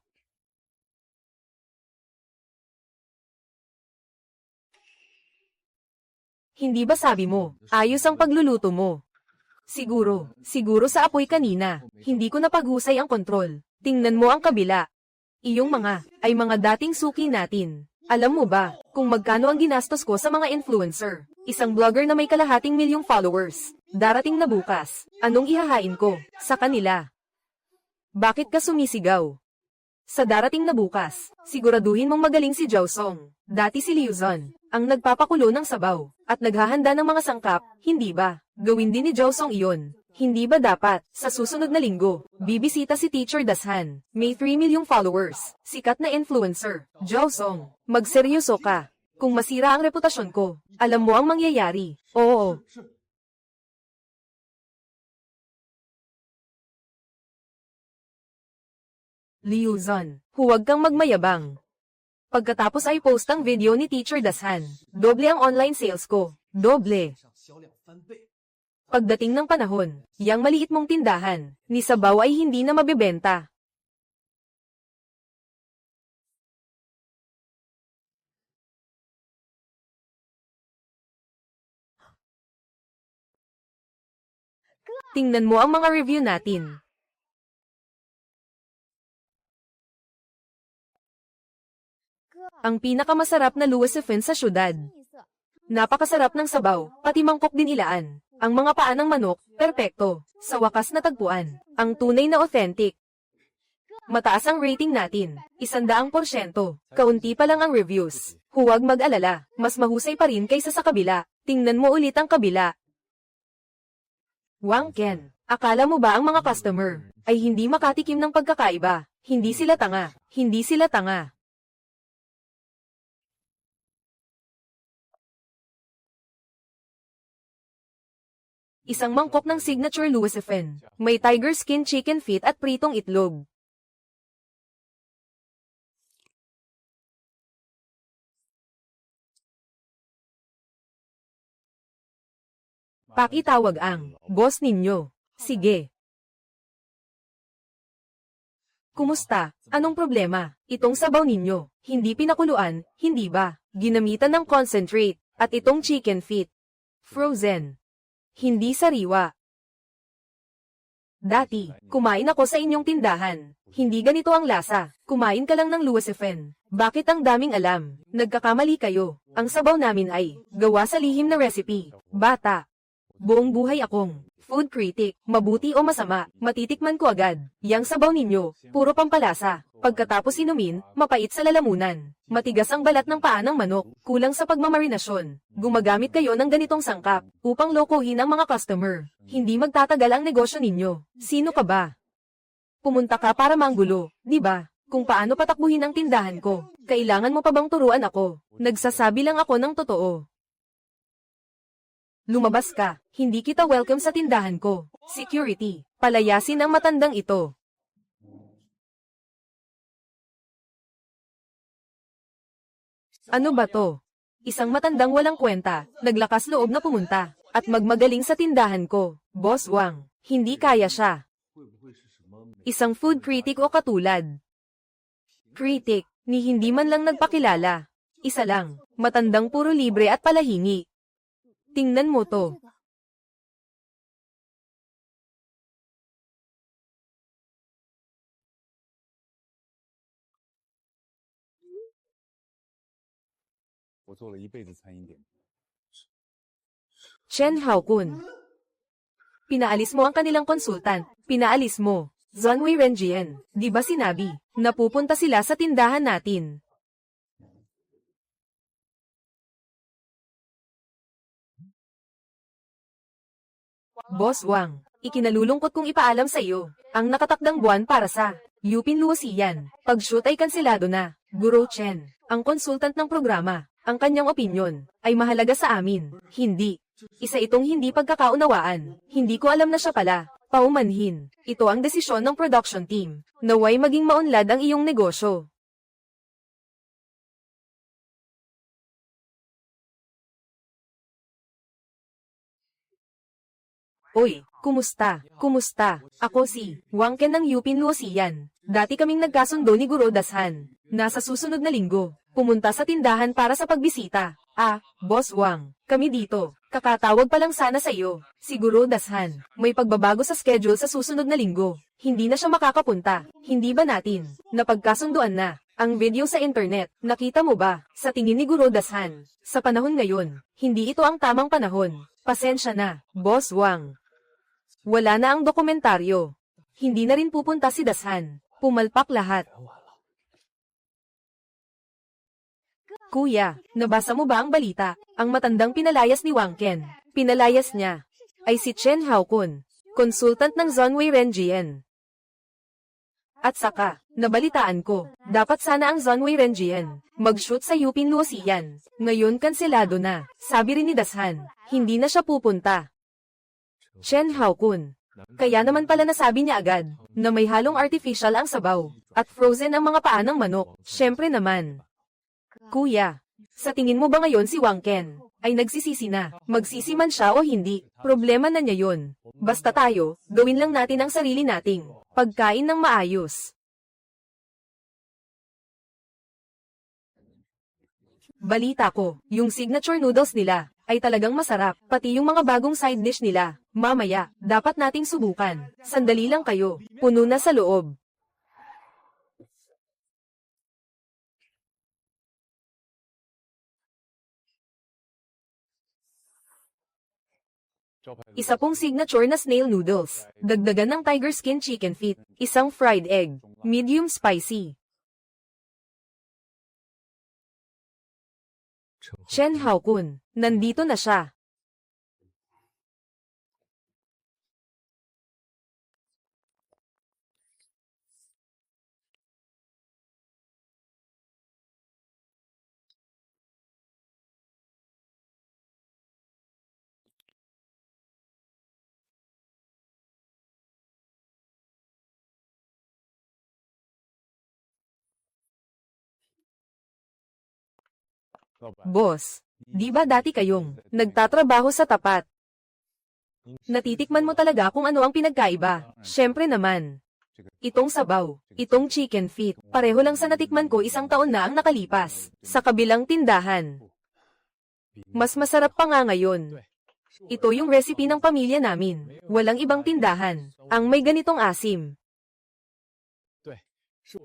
Hindi ba sabi mo, ayos ang pagluluto mo? Siguro sa apoy kanina, hindi ko napaghusay ang kontrol. Tingnan mo ang kabila. Iyong ay mga dating suki natin. Alam mo ba, kung magkano ang ginastos ko sa mga influencer? Isang vlogger na may 250,000 followers. Darating na bukas. Anong ihahain ko sa kanila? Bakit ka sumisigaw? Sa darating na bukas, siguraduhin mong magaling si Josong. Dati si Liuzon, ang nagpapakulo ng sabaw, at naghahanda ng mga sangkap, hindi ba? Gawin din ni Josong iyon. Hindi ba dapat, sa susunod na linggo, bibisita si Teacher Dashan, may 3 million followers, sikat na influencer, Josong, magseryoso ka. Kung masira ang reputasyon ko, alam mo ang mangyayari. Oo. Liuzon, huwag kang magmayabang. Pagkatapos ay post ang video ni Teacher Dashan, doble ang online sales ko, doble. Pagdating ng panahon, yang maliit mong tindahan, ni sabaw ay hindi na mabebenta. Tingnan mo ang mga review natin. Ang pinakamasarap na luwasifin sa syudad. Napakasarap ng sabaw, pati mangkok din ilaan. Ang mga paa ng manok, perpekto. Sa wakas na tagpuan, ang tunay na authentic. Mataas ang rating natin, 100%. Kaunti pa lang ang reviews. Huwag mag-alala, mas mahusay pa rin kaysa sa kabila. Tingnan mo ulit ang kabila. Wang Ken, akala mo ba ang mga customer ay hindi makatikim ng pagkakaiba? Hindi sila tanga, hindi sila tanga. Isang mangkok ng signature luwasifin. May tiger skin chicken feet at pritong itlog. Pakitawag ang boss ninyo. Sige. Kumusta? Anong problema? Itong sabaw ninyo, hindi pinakuluan, hindi ba? Ginamitan ng concentrate, at itong chicken feet. Frozen. Hindi sariwa. Dati, kumain ako sa inyong tindahan. Hindi ganito ang lasa. Kumain ka lang ng luwasifin. Bakit ang daming alam? Nagkakamali kayo. Ang sabaw namin ay gawa sa lihim na recipe. Bata. Buong buhay akong food critic. Mabuti o masama, matitikman ko agad. Yang sabaw ninyo, puro pampalasa. Pagkatapos inumin, mapait sa lalamunan. Matigas ang balat ng paa ng manok, kulang sa pagmamarinasyon. Gumagamit kayo ng ganitong sangkap, upang lokohin ang mga customer. Hindi magtatagal ang negosyo ninyo. Sino ka ba? Pumunta ka para manggulo, di ba? Kung paano patakbuhin ang tindahan ko. Kailangan mo pa bang turuan ako? Nagsasabi lang ako ng totoo. Lumabas ka, hindi kita welcome sa tindahan ko. Security, palayasin ang matandang ito. Ano ba to? Isang matandang walang kwenta, naglakas loob na pumunta, at magmagaling sa tindahan ko. Boss Wang, Hindi kaya siya. Isang food critic o katulad. Critic, ni hindi man lang nagpakilala. Isa lang, matandang puro libre at palahingi. Tingnan mo to. Chen Haokun. Pinaalis mo ang kanilang konsultant. Pinaalis mo. Zhonwei Renjian, di ba sinabi, na pupunta sila sa tindahan natin? Boss Wang, ikinalulungkot kong ipaalam sa iyo, ang nakatakdang buwan para sa Yupin Luosian, pag-shoot ay kanselado na. Guro Chen, ang konsultant ng programa, ang kanyang opinyon, ay mahalaga sa amin, hindi. Isa itong hindi pagkakaunawaan, hindi ko alam na siya pala, paumanhin. Ito ang desisyon ng production team, naway maging maunlad ang iyong negosyo. Oy, kumusta? Kumusta? Ako si Wang Ken ng Yupin Luosian. Dati kaming nagkasundo ni Guro Dashan. Nasa susunod na linggo, pumunta sa tindahan para sa pagbisita. Ah, Boss Wang, kami dito. Kakatawag pa lang sana sa iyo. Si Guro Dashan, may pagbabago sa schedule sa susunod na linggo. Hindi na siya makakapunta. Hindi ba natin? Napagkasunduan na. Ang video sa internet, nakita mo ba? Sa tingin ni Guro Dashan, sa panahon ngayon, hindi ito ang tamang panahon. Pasensya na, Boss Wang. Wala na ang dokumentaryo. Hindi na rin pupunta si Dashan. Pumalpak lahat. Kuya, nabasa mo ba ang balita? Ang matandang pinalayas ni Wang Ken. Pinalayas niya ay si Chen Haokun, consultant ng Zhonwei Renjian. At saka, nabalitaan ko, dapat sana ang Zhonwei Renjian mag-shoot sa Yupin Luosian. Ngayon kanselado na. Sabi rin ni Dashan, hindi na siya pupunta. Chen Haokun. Kaya naman pala nasabi niya agad, na may halong artificial ang sabaw, at frozen ang mga paa ng manok. Syempre naman. Kuya, sa tingin mo ba ngayon si Wang Ken ay nagsisisi na? Magsisi man siya o hindi, problema na niya yon. Basta tayo, gawin lang natin ang sarili nating pagkain ng maayos. Balita ko, yung signature noodles nila ay talagang masarap, pati yung mga bagong side dish nila. Mamaya, dapat nating subukan. Sandali lang kayo, puno na sa loob. Isa pong signature na snail noodles, dagdagan ng tiger skin chicken feet, isang fried egg, medium spicy. Chen Haokun, nandito na siya. Boss, di ba dati kayong nagtatrabaho sa tapat? Natitikman mo talaga kung ano ang pinagkaiba. Syempre naman. Itong sabaw, itong chicken feet, pareho lang sa natikman ko 1 taon na ang nakalipas, sa kabilang tindahan. Mas masarap pa nga ngayon. Ito yung recipe ng pamilya namin. Walang ibang tindahan ang may ganitong asim.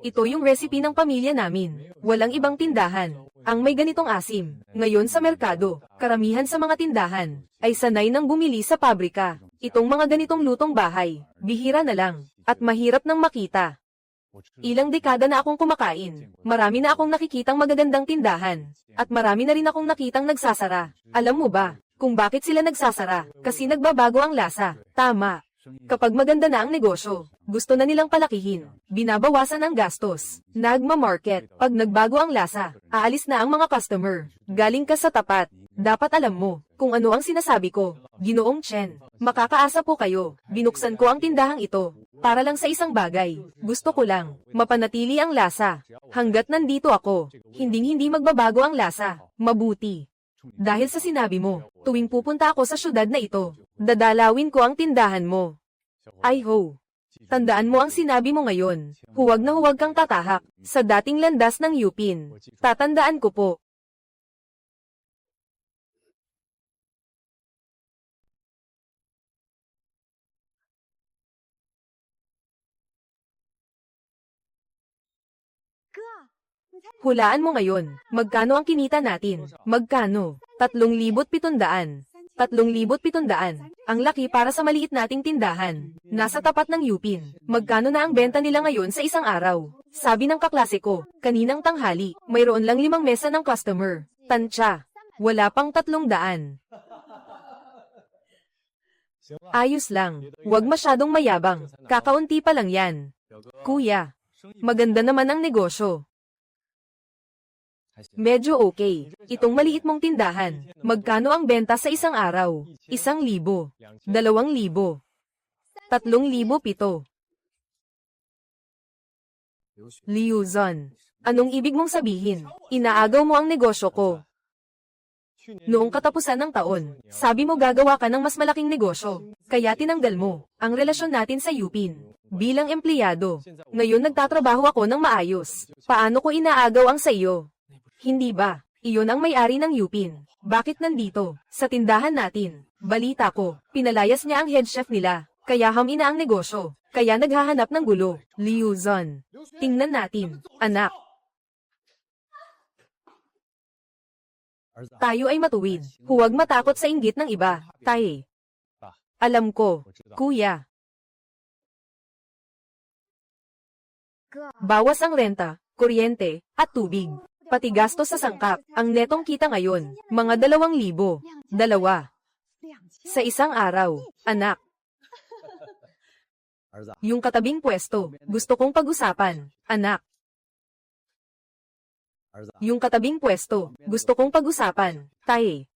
Ito yung recipe ng pamilya namin. Walang ibang tindahan ang may ganitong asim. Ngayon sa merkado, karamihan sa mga tindahan ay sanay nang bumili sa pabrika. Itong mga ganitong lutong bahay, bihira na lang, at mahirap nang makita. Ilang dekada na akong kumakain. Marami na akong nakikitang magagandang tindahan, at marami na rin akong nakitang nagsasara. Alam mo ba kung bakit sila nagsasara? Kasi nagbabago ang lasa. Tama. Kapag maganda na ang negosyo, gusto na nilang palakihin, binabawasan ang gastos, nagma-market. Pag nagbago ang lasa, aalis na ang mga customer. Galing ka sa tapat, dapat alam mo kung ano ang sinasabi ko. Ginoong Chen, makakaasa po kayo. Binuksan ko ang tindahang ito para lang sa isang bagay. Gusto ko lang mapanatili ang lasa. Hanggat nandito ako, hindi magbabago ang lasa. Mabuti. Dahil sa sinabi mo, tuwing pupunta ako sa syudad na ito, dadalawin ko ang tindahan mo. Ay ho! Tandaan mo ang sinabi mo ngayon. Huwag na huwag kang tatahak sa dating landas ng Yupin. Tatandaan ko po. Hulaan mo ngayon. Magkano ang kinita natin? Magkano? 3,700. 3,700. Ang laki para sa maliit nating tindahan. Nasa tapat ng Yupin. Magkano na ang benta nila ngayon sa isang araw? Sabi ng kaklase ko, kaninang tanghali, mayroon lang 5 mesa ng customer. Tansya. Wala pang 300. Ayos lang. Huwag masyadong mayabang. Kakaunti pa lang yan. Kuya, maganda naman ang negosyo. Medyo okay. Itong maliit mong tindahan. Magkano ang benta sa isang araw? 1,000. 2,000. 3,700. Liuzon. Anong ibig mong sabihin? Inaagaw mo ang negosyo ko. Noong katapusan ng taon, sabi mo gagawa ka ng mas malaking negosyo. Kaya tinanggal mo ang relasyon natin sa Yupin. Bilang empleyado. Ngayon nagtatrabaho ako ng maayos. Paano ko inaagaw ang sa iyo? Hindi ba? Iyon ang may-ari ng Yupin. Bakit nandito? Sa tindahan natin. Balita ko, pinalayas niya ang head chef nila. Kaya hamina ang negosyo. Kaya naghahanap ng gulo. Liuzon. Tingnan natin, anak. Tayo ay matuwid. Huwag matakot sa inggit ng iba. Tayo. Alam ko, kuya. Bawas ang renta, kuryente, at tubig. Pati gastos sa sangkap, ang netong kita ngayon, mga 2,000. 2. Sa isang araw, anak. Yung katabing pwesto, gusto kong pag-usapan, anak. Yung katabing pwesto, gusto kong pag-usapan, tayo.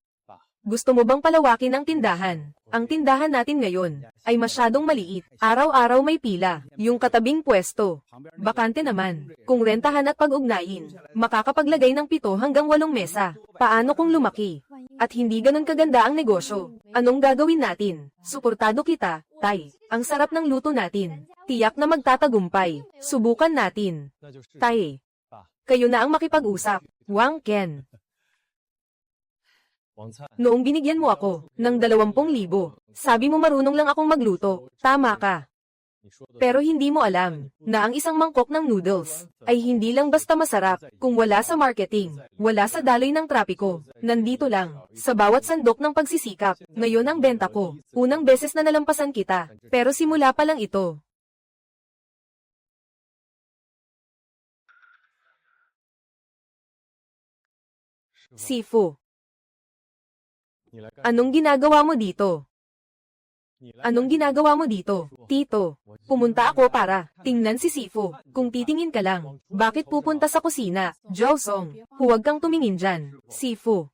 Gusto mo bang palawakin ang tindahan? Ang tindahan natin ngayon ay masyadong maliit. Araw-araw may pila. Yung katabing pwesto. Bakante naman. Kung rentahan at pag-ugnayin, makakapaglagay ng 7 hanggang 8 mesa. Paano kung lumaki? At hindi ganun kaganda ang negosyo? Anong gagawin natin? Suportado kita, tay. Ang sarap ng luto natin. Tiyak na magtatagumpay. Subukan natin. Tay. Kayo na ang makipag-usap. Wang Ken. Noong binigyan mo ako ng 20,000, sabi mo marunong lang akong magluto. Tama ka. Pero hindi mo alam na ang isang mangkok ng noodles ay hindi lang basta masarap kung wala sa marketing, wala sa daloy ng trapiko. Nandito lang, sa bawat sandok ng pagsisikap. Ngayon ang benta ko. Unang beses na nalampasan kita, pero simula pa lang ito. Sifu. Anong ginagawa mo dito? Anong ginagawa mo dito, Tito? Pumunta ako para tingnan si Sifu. Kung titingin ka lang, bakit pupunta sa kusina? Josong, huwag kang tumingin dyan. Sifu,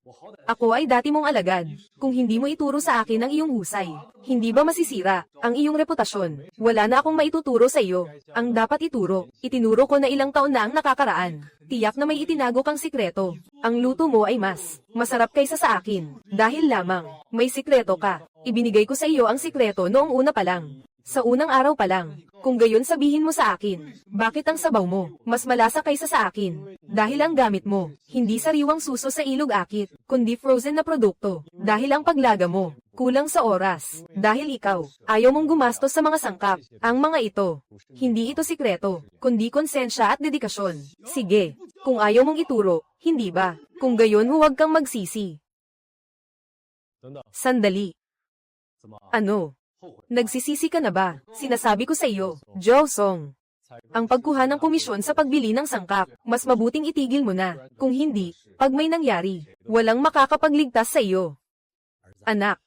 ako ay dati mong alagad. Kung hindi mo ituro sa akin ang iyong husay, hindi ba masisira ang iyong reputasyon? Wala na akong maituturo sa iyo. Ang dapat ituro, itinuro ko na ilang taon na ang nakakaraan. Tiyak na may itinago kang sikreto. Ang luto mo ay mas masarap kaysa sa akin. Dahil lamang, may sikreto ka. Ibinigay ko sa iyo ang sikreto noong una pa lang. Sa unang araw pa lang. Kung gayon sabihin mo sa akin, bakit ang sabaw mo mas malasa kaysa sa akin? Dahil ang gamit mo, hindi sariwang suso sa ilog akit, kundi frozen na produkto. Dahil ang paglaga mo, kulang sa oras. Dahil ikaw, ayaw mong gumastos sa mga sangkap. Ang mga ito, hindi ito sikreto, kundi konsensya at dedikasyon. Sige, kung ayaw mong ituro, hindi ba? Kung gayon huwag kang magsisi. Sandali. Ano? Nagsisisi ka na ba? Sinasabi ko sa iyo, Josong. Ang pagkuha ng komisyon sa pagbili ng sangkap, mas mabuting itigil mo na. Kung hindi, pag may nangyari, walang makakapagligtas sa iyo. Anak,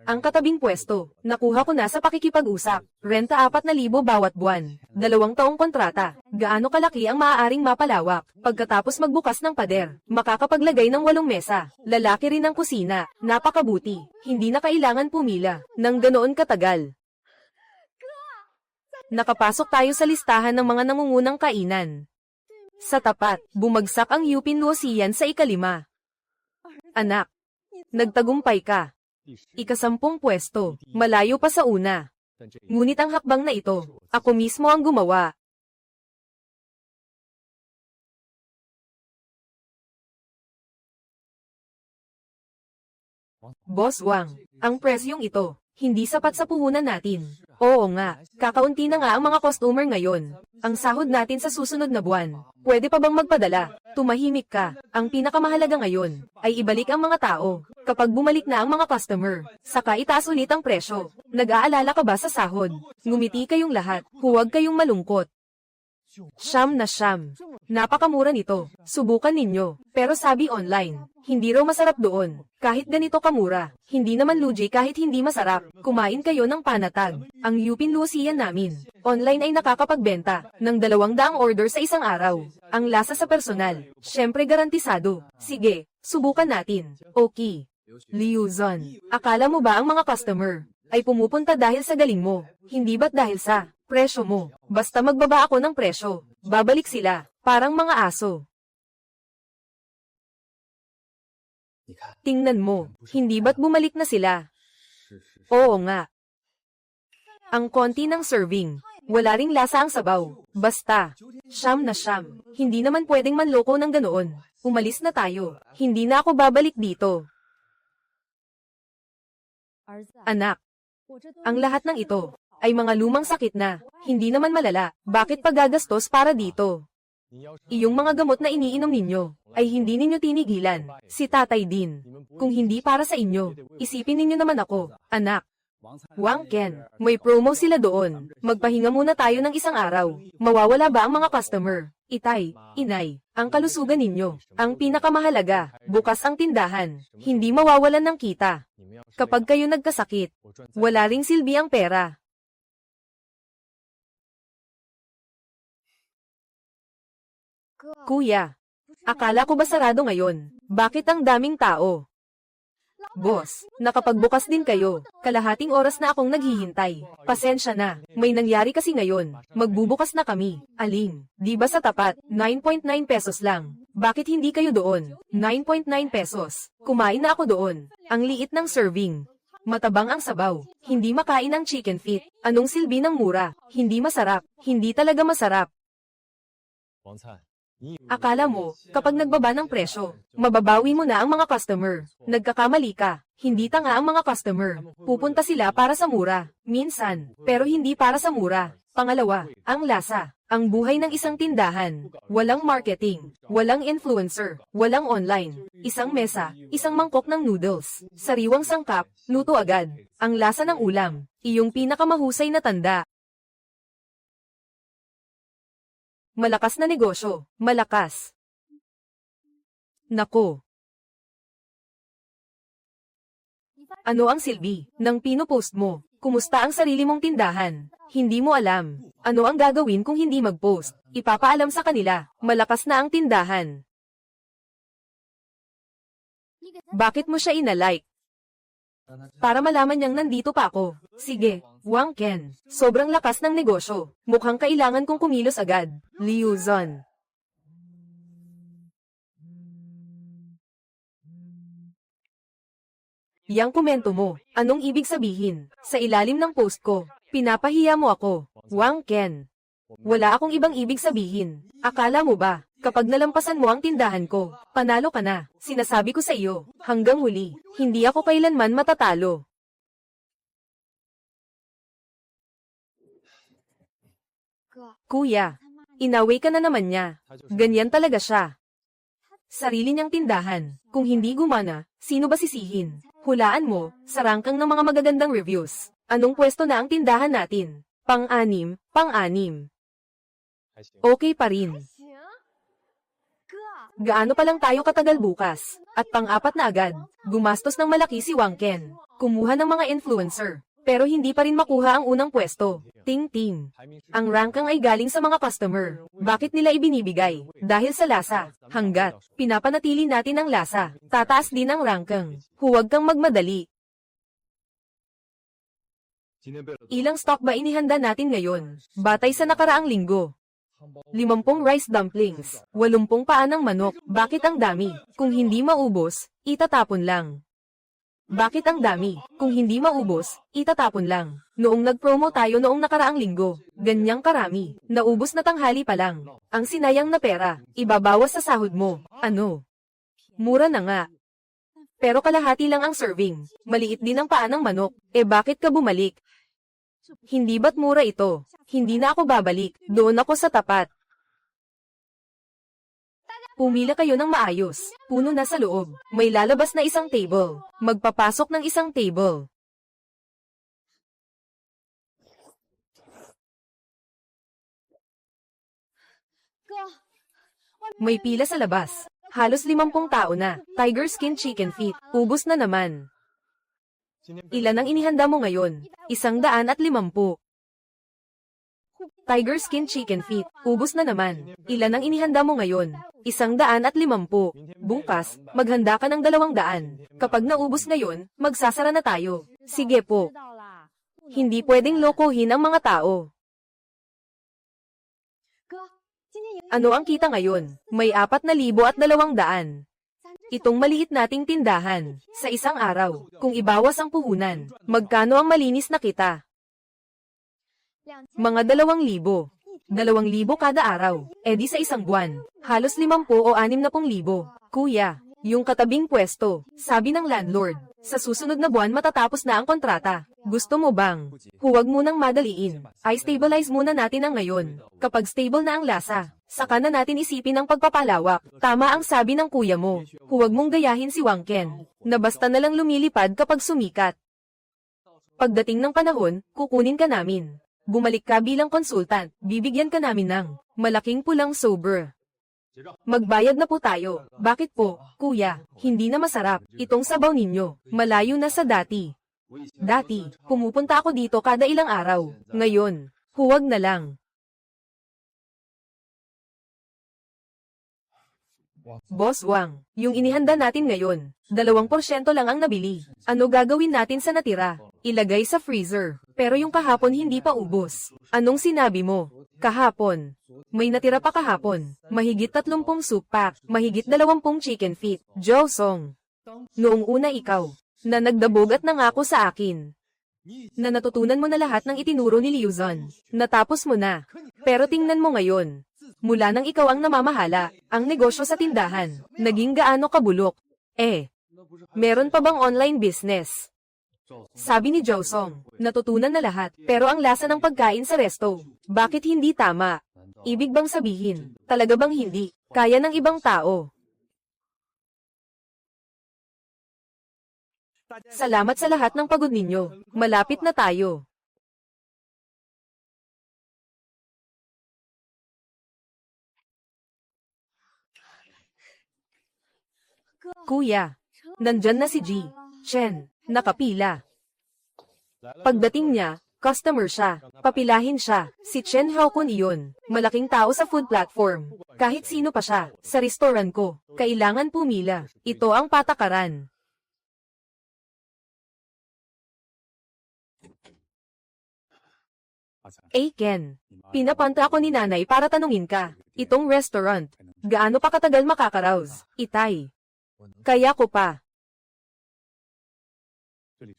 ang katabing pwesto, nakuha ko na sa pakikipag-usap. Renta 4,000 bawat buwan. 2 taong kontrata. Gaano kalaki ang maaaring mapalawak? Pagkatapos magbukas ng pader, makakapaglagay ng 8 mesa. Lalaki rin ang kusina. Napakabuti. Hindi na kailangan pumila nang ganoon katagal. Nakapasok tayo sa listahan ng mga nangungunang kainan. Sa tapat, bumagsak ang Yupin Luosian sa ika-5. Anak, nagtagumpay ka. Ika-10 pwesto, malayo pa sa una. Ngunit ang hakbang na ito, ako mismo ang gumawa. Boss Wang, ang presyong ito, hindi sapat sa puhunan natin. Oo nga, kakaunti na nga ang mga customer ngayon. Ang sahod natin sa susunod na buwan. Pwede pa bang magpadala? Tumahimik ka. Ang pinakamahalaga ngayon, ay ibalik ang mga tao. Kapag bumalik na ang mga customer, saka itaas ulit ang presyo. Nag-aalala ka ba sa sahod? Ngumiti kayong lahat, huwag kayong malungkot. Siyam na siyam. Napakamura nito. Subukan ninyo. Pero sabi online, hindi raw masarap doon. Kahit ganito kamura, hindi naman lugi kahit hindi masarap. Kumain kayo ng panatag. Ang Yupin Lucian namin, online ay nakakapagbenta ng 200 order sa isang araw. Ang lasa sa personal, syempre garantisado. Sige, subukan natin. Okay. Liu Zon, akala mo ba ang mga customer ay pumupunta dahil sa galing mo? Hindi ba't dahil sa presyo mo? Basta magbaba ako ng presyo, babalik sila, parang mga aso. Tingnan mo, hindi ba't bumalik na sila? Oo nga. Ang konti ng serving, wala ring lasa ang sabaw. Basta, siyam na siyam. Hindi naman pwedeng manloko ng ganoon. Umalis na tayo. Hindi na ako babalik dito. Anak, ang lahat ng ito ay mga lumang sakit na, hindi naman malala. Bakit pagagastos para dito? Iyong mga gamot na iniinom ninyo, ay hindi ninyo tinigilan. Si tatay din. Kung hindi para sa inyo, isipin ninyo naman ako, anak. Wang Ken, may promo sila doon. Magpahinga muna tayo ng isang araw. Mawawala ba ang mga customer? Itay, inay, ang kalusugan ninyo. Ang pinakamahalaga, bukas ang tindahan. Hindi mawawalan ng kita. Kapag kayo nagkasakit, wala ring silbi ang pera. Kuya, akala ko ba sarado ngayon? Bakit ang daming tao? Boss, nakapagbukas din kayo. Kalahating oras na akong naghihintay. Pasensya na, may nangyari kasi ngayon. Magbubukas na kami. Aling, di ba sa tapat, 9.9 pesos lang. Bakit hindi kayo doon? 9.9 pesos. Kumain na ako doon. Ang liit ng serving. Matabang ang sabaw. Hindi makain ng chicken feet. Anong silbi ng mura? Hindi masarap. Hindi talaga masarap. Akala mo, kapag nagbaba ng presyo, mababawi mo na ang mga customer. Nagkakamali ka. Hindi tanga ang mga customer. Pupunta sila para sa mura. Minsan, pero hindi para sa mura. Pangalawa, ang lasa. Ang buhay ng isang tindahan. Walang marketing. Walang influencer. Walang online. Isang mesa. Isang mangkok ng noodles. Sariwang sangkap. Luto agad. Ang lasa ng ulam. Iyong pinakamahusay na tanda. Malakas na negosyo. Malakas. Nako. Ano ang silbi ng pinopost mo? Kumusta ang sarili mong tindahan? Hindi mo alam. Ano ang gagawin kung hindi mag-post? Ipapaalam sa kanila. Malakas na ang tindahan. Bakit mo siya inalike? Para malaman niyang nandito pa ako. Sige, Wang Ken. Sobrang lakas ng negosyo. Mukhang kailangan kong kumilos agad. Liu Zon. Yang komento mo, anong ibig sabihin? Sa ilalim ng post ko, pinapahiya mo ako. Wang Ken. Wala akong ibang ibig sabihin. Akala mo ba, kapag nalampasan mo ang tindahan ko, panalo ka na. Sinasabi ko sa iyo, hanggang huli, hindi ako kailanman matatalo. Kuya, inaway ka na naman niya. Ganyan talaga siya. Sarili niyang tindahan. Kung hindi gumana, sino ba sisihin? Hulaan mo, sa rangkang ng mga magagandang reviews. Anong pwesto na ang tindahan natin? Pang-anim, pang-anim. Okay pa rin. Gaano pa lang tayo katagal bukas? At pang-apat na agad, gumastos ng malaki si Wang Ken. Kumuha ng mga influencer. Pero hindi pa rin makuha ang unang pwesto. Ting-ting. Ang rangkang ay galing sa mga customer. Bakit nila ibinibigay? Dahil sa lasa. Hanggat pinapanatili natin ang lasa, tataas din ang rangkang. Huwag kang magmadali. Ilang stock ba inihanda natin ngayon? Batay sa nakaraang linggo. 50 rice dumplings, 80 paa ng manok. Bakit ang dami? Kung hindi maubos, itatapon lang. Bakit ang dami? Kung hindi maubos, itatapon lang. Noong nag-promo tayo noong nakaraang linggo, ganyang karami. Naubos na tanghali pa lang. Ang sinayang na pera, ibabawas sa sahod mo. Ano? Mura na nga. Pero kalahati lang ang serving. Maliit din ang paa ng manok. Bakit ka bumalik? Hindi ba't mura ito? Hindi na ako babalik. Doon ako sa tapat. Pumila kayo ng maayos. Puno na sa loob. May lalabas na isang table. Magpapasok ng isang table. May pila sa labas. Halos 50 tao na. Tiger skin chicken feet. Ubus na naman. Ilan ang inihanda mo ngayon? 150. Tiger skin chicken feet. Ubus na naman. Ilan ang inihanda mo ngayon? 150. Bukas, maghanda ka ng 200. Kapag naubos ngayon, magsasara na tayo. Sige po. Hindi pwedeng lokohin ang mga tao. Ano ang kita ngayon? May 4,200. Itong maliit nating tindahan, sa isang araw, kung ibawas ang puhunan, magkano ang malinis na kita? Mga 2,000. 2,000 kada araw, edi sa isang buwan, halos 50 o 60,000. Kuya, yung katabing pwesto, sabi ng landlord, sa susunod na buwan matatapos na ang kontrata. Gusto mo bang? Huwag munang madaliin. I-stabilize muna natin ang ngayon. Kapag stable na ang lasa, saka na natin isipin ang pagpapalawak. Tama ang sabi ng kuya mo. Huwag mong gayahin si Wang Ken, na basta na lang lumilipad kapag sumikat. Pagdating ng panahon, kukunin ka namin. Bumalik ka bilang konsultant, bibigyan ka namin ng malaking pulang sober. Magbayad na po tayo. Bakit po, kuya? Hindi na masarap. Itong sabaw ninyo, malayo na sa dati. Dati, pumupunta ako dito kada ilang araw. Ngayon, huwag na lang. Boss Wang, yung inihanda natin ngayon, 2% lang ang nabili. Ano gagawin natin sa natira? Ilagay sa freezer. Pero yung kahapon hindi pa ubos. Anong sinabi mo? Kahapon. May natira pa kahapon. Mahigit 30 soup pack, mahigit 20 chicken feet. Josong. Noong una ikaw, na nagdabog at nangako sa akin. Na natutunan mo na lahat ng itinuro ni Liuzon. Natapos mo na. Pero tingnan mo ngayon. Mula nang ikaw ang namamahala, ang negosyo sa tindahan, naging gaano kabulok. Meron pa bang online business? Sabi ni Josong, natutunan na lahat, pero ang lasa ng pagkain sa resto, bakit hindi tama? Ibig bang sabihin, talaga bang hindi, kaya ng ibang tao? Salamat sa lahat ng pagod ninyo, malapit na tayo. Kuya, nandyan na si G. Chen, nakapila. Pagdating niya, customer siya, papilahin siya, si Chen Haokun iyon, malaking tao sa food platform. Kahit sino pa siya, sa restaurant ko, kailangan pumila. Ito ang patakaran. Ken, pinapanta ako ni nanay para tanungin ka. Itong restaurant, gaano pa katagal makakaraos? Itay. Kaya ko pa.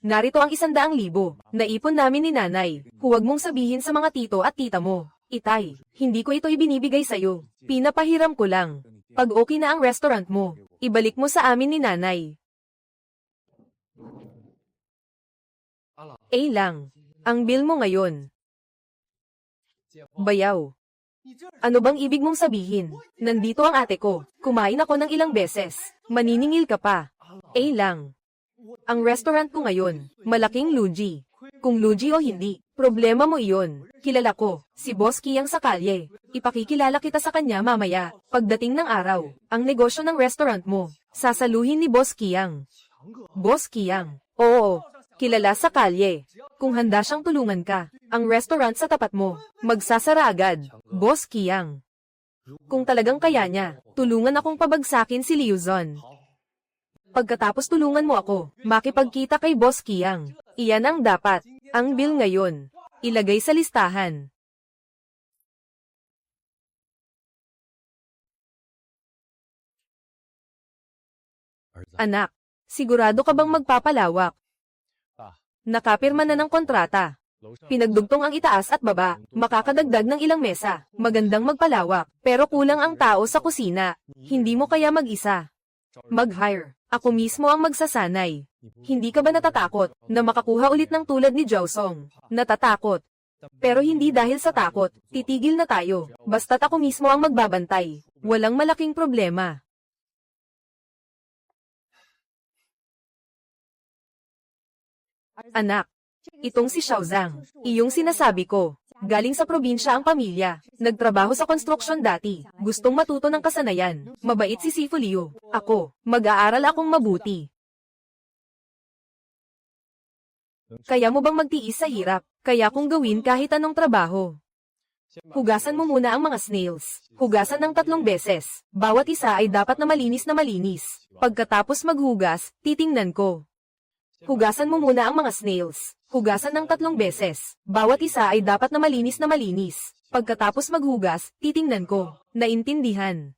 Narito ang 100,000. Naipon namin ni nanay. Huwag mong sabihin sa mga tito at tita mo. Itay, hindi ko ito ibinibigay sa'yo. Pinapahiram ko lang. Pag okay na ang restaurant mo, ibalik mo sa amin ni nanay. Lang. Ang bill mo ngayon. Bayaw. Ano bang ibig mong sabihin? Nandito ang ate ko. Kumain ako ng ilang beses. Maniningil ka pa. Lang. Ang restaurant ko ngayon, malaking Luigi. Kung Luigi o hindi, problema mo iyon. Kilala ko, si Boss Kiyang sa kalye. Ipakikilala kita sa kanya mamaya. Pagdating ng araw, ang negosyo ng restaurant mo, sasaluhin ni Boss Kiyang. Boss Kiyang? Oo, kilala sa kalye. Kung handa siyang tulungan ka, ang restaurant sa tapat mo, magsasara agad. Boss Kiyang. Kung talagang kaya niya, tulungan akong pabagsakin si Liuzon. Pagkatapos tulungan mo ako, makipagkita kay Boss Kiyang. Iyan ang dapat. Ang bill ngayon, ilagay sa listahan. Anak, Sigurado ka bang magpapalawak? Pa, Nakapirma na ng kontrata. 楼上 Pinagdugtong ang itaas at baba, makakadagdag ng ilang mesa. Magandang magpalawak, pero kulang ang tao sa kusina. Hindi mo kaya mag-isa. Mag-hire. Ako mismo ang magsasanay. Hindi ka ba natatakot na makakuha ulit ng tulad ni Josong? Natatakot. Pero hindi dahil sa takot, titigil na tayo. Basta't ako mismo ang magbabantay. Walang malaking problema. Anak, itong si Xiaozang, iyong sinasabi ko. Galing sa probinsya ang pamilya. Nagtrabaho sa konstruksyon dati. Gustong matuto ng kasanayan. Mabait si Sifu Liu. Ako, mag-aaral akong mabuti. Kaya mo bang magtiis sa hirap? Kaya kong gawin kahit anong trabaho. Hugasan mo muna ang mga snails. Hugasan ng 3 beses. Bawat isa ay dapat na malinis na malinis. Pagkatapos maghugas, titingnan ko. Hugasan mo muna ang mga snails. Hugasan ng 3 beses. Bawat isa ay dapat na malinis na malinis. Pagkatapos maghugas, titingnan ko. Naintindihan.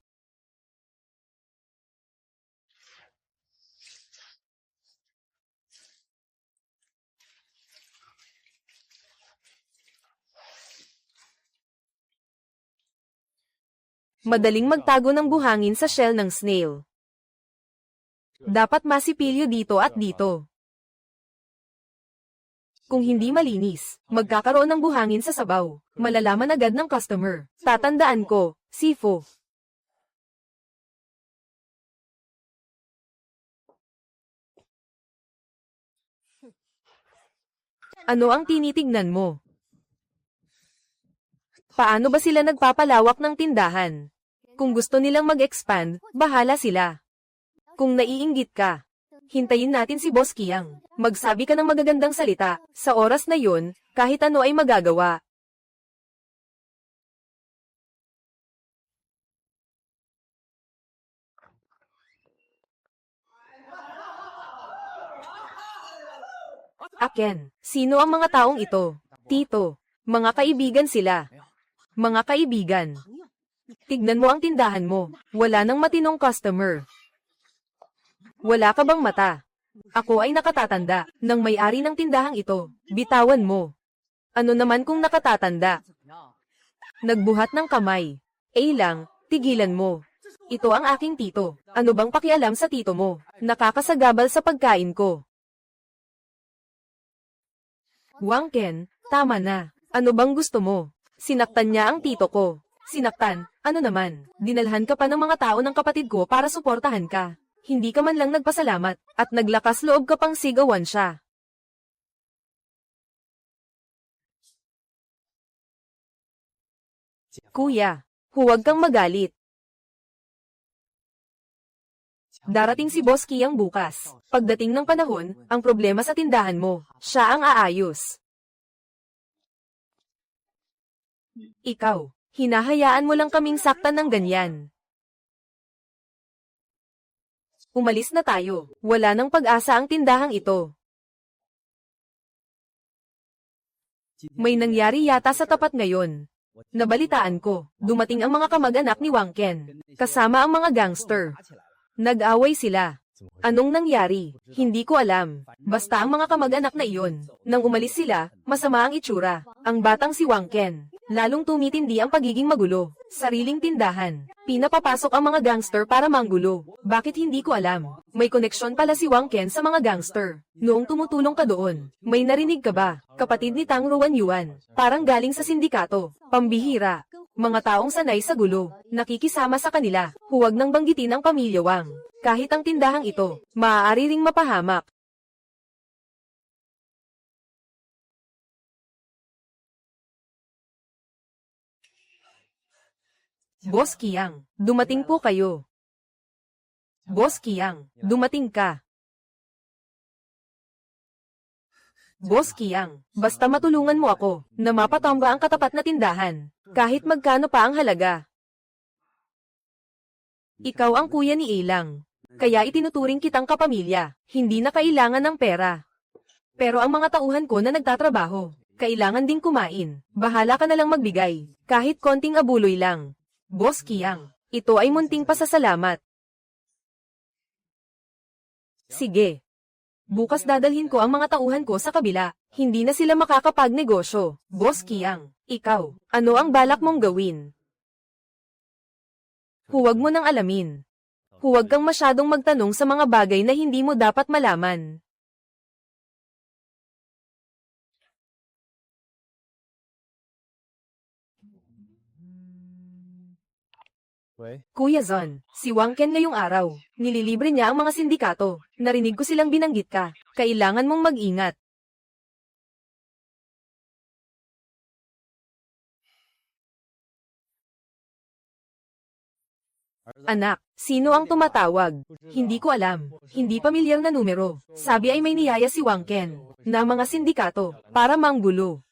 Madaling magtago ng buhangin sa shell ng snail. Dapat masipilyo dito at dito. Kung hindi malinis, magkakaroon ng buhangin sa sabaw. Malalaman agad ng customer. Tatandaan ko, Sifu. Ano ang tinitignan mo? Paano ba sila nagpapalawak ng tindahan? Kung gusto nilang mag-expand, bahala sila. Kung naiinggit ka, hintayin natin si Boss Kiang. Magsabi ka ng magagandang salita. Sa oras na yun, kahit ano ay magagawa. Aken, sino ang mga taong ito? Tito, mga kaibigan sila. Mga kaibigan. Tignan mo ang tindahan mo. Wala nang matinong customer. Wala ka bang mata? Ako ay nakatatanda ng may-ari ng tindahang ito. Bitawan mo. Ano naman kung nakatatanda? Nagbuhat ng kamay. Lang, tigilan mo. Ito ang aking tito. Ano bang pakialam sa tito mo? Nakakasagabal sa pagkain ko. Wang Ken, tama na. Ano bang gusto mo? Sinaktan niya ang tito ko. Sinaktan? Ano naman? Dinalhan ka pa ng mga tao ng kapatid ko para suportahan ka. Hindi ka man lang nagpasalamat, at naglakas loob ka pang sigawan siya. Kuya, huwag kang magalit. Darating si Boss Kiang bukas. Pagdating ng panahon, ang problema sa tindahan mo, siya ang aayos. Ikaw, hinahayaan mo lang kaming saktan ng ganyan. Umalis na tayo. Wala nang pag-asa ang tindahang ito. May nangyari yata sa tapat ngayon. Nabalitaan ko, dumating ang mga kamag-anak ni Wang Ken, kasama ang mga gangster. Nag-away sila. Anong nangyari? Hindi ko alam. Basta ang mga kamag-anak na iyon. Nang umalis sila, masama ang itsura. Ang batang si Wang Ken. Lalong tumitindi ang pagiging magulo. Sariling tindahan. Pinapapasok ang mga gangster para manggulo. Bakit hindi ko alam? May koneksyon pala si Wang Ken sa mga gangster. Noong tumutulong ka doon, may narinig ka ba? Kapatid ni Tang Ruan Yuan. Parang galing sa sindikato. Pambihira. Mga taong sanay sa gulo. Nakikisama sa kanila. Huwag nang banggitin ang pamilya Wang. Kahit ang tindahang ito, maaari ring mapahamak. Boss Kiang, dumating po kayo. Boss Kiang, dumating ka. Boss Kiang, basta matulungan mo ako, na mapatamba ang katapat na tindahan, kahit magkano pa ang halaga. Ikaw ang kuya ni Ilang, kaya itinuturing kitang kapamilya, hindi na kailangan ng pera. Pero ang mga tauhan ko na nagtatrabaho, kailangan ding kumain, bahala ka na lang magbigay, kahit konting abuloy lang. Boss Kiang, ito ay munting pasasalamat. Sige. Bukas dadalhin ko ang mga tauhan ko sa kabila. Hindi na sila makakapagnegosyo. Boss Kiang, ikaw, ano ang balak mong gawin? Huwag mo nang alamin. Huwag kang masyadong magtanong sa mga bagay na hindi mo dapat malaman. Wei, Kuya Zon, si Wang Ken ngayong araw, nililibre niya ang mga sindikato. Narinig ko silang binanggit ka. Kailangan mong mag-ingat. Anak, sino ang tumatawag? Hindi ko alam. Hindi pamilyar na numero. Sabi ay may niyaya si Wang Ken na mga sindikato para manggulo.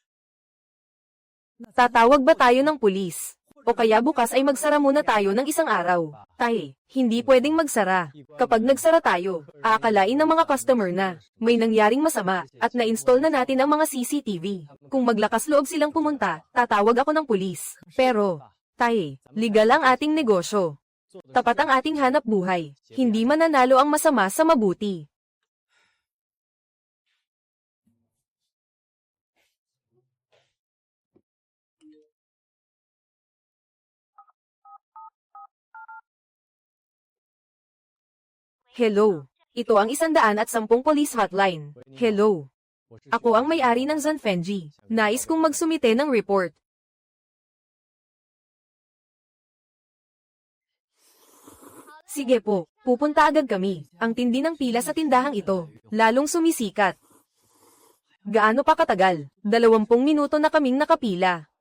Tatawag ba tayo ng pulis? O kaya bukas ay magsara muna tayo ng isang araw? Tay, hindi pwedeng magsara. Kapag nagsara tayo, aakalain ng mga customer na may nangyaring masama at na-install na natin ang mga CCTV. Kung maglakas loob silang pumunta, tatawag ako ng pulis. Pero, tay, legal ang ating negosyo. Tapat ang ating hanap buhay. Hindi mananalo ang masama sa mabuti. Hello. Ito ang 110 police hotline. Hello. Ako ang may-ari ng Zanfenji. Nais kong magsumite ng report. Sige po, pupunta agad kami. Ang tindi ng pila sa tindahang ito, lalong sumisikat. Gaano pa katagal? 20 minuto na kaming nakapila.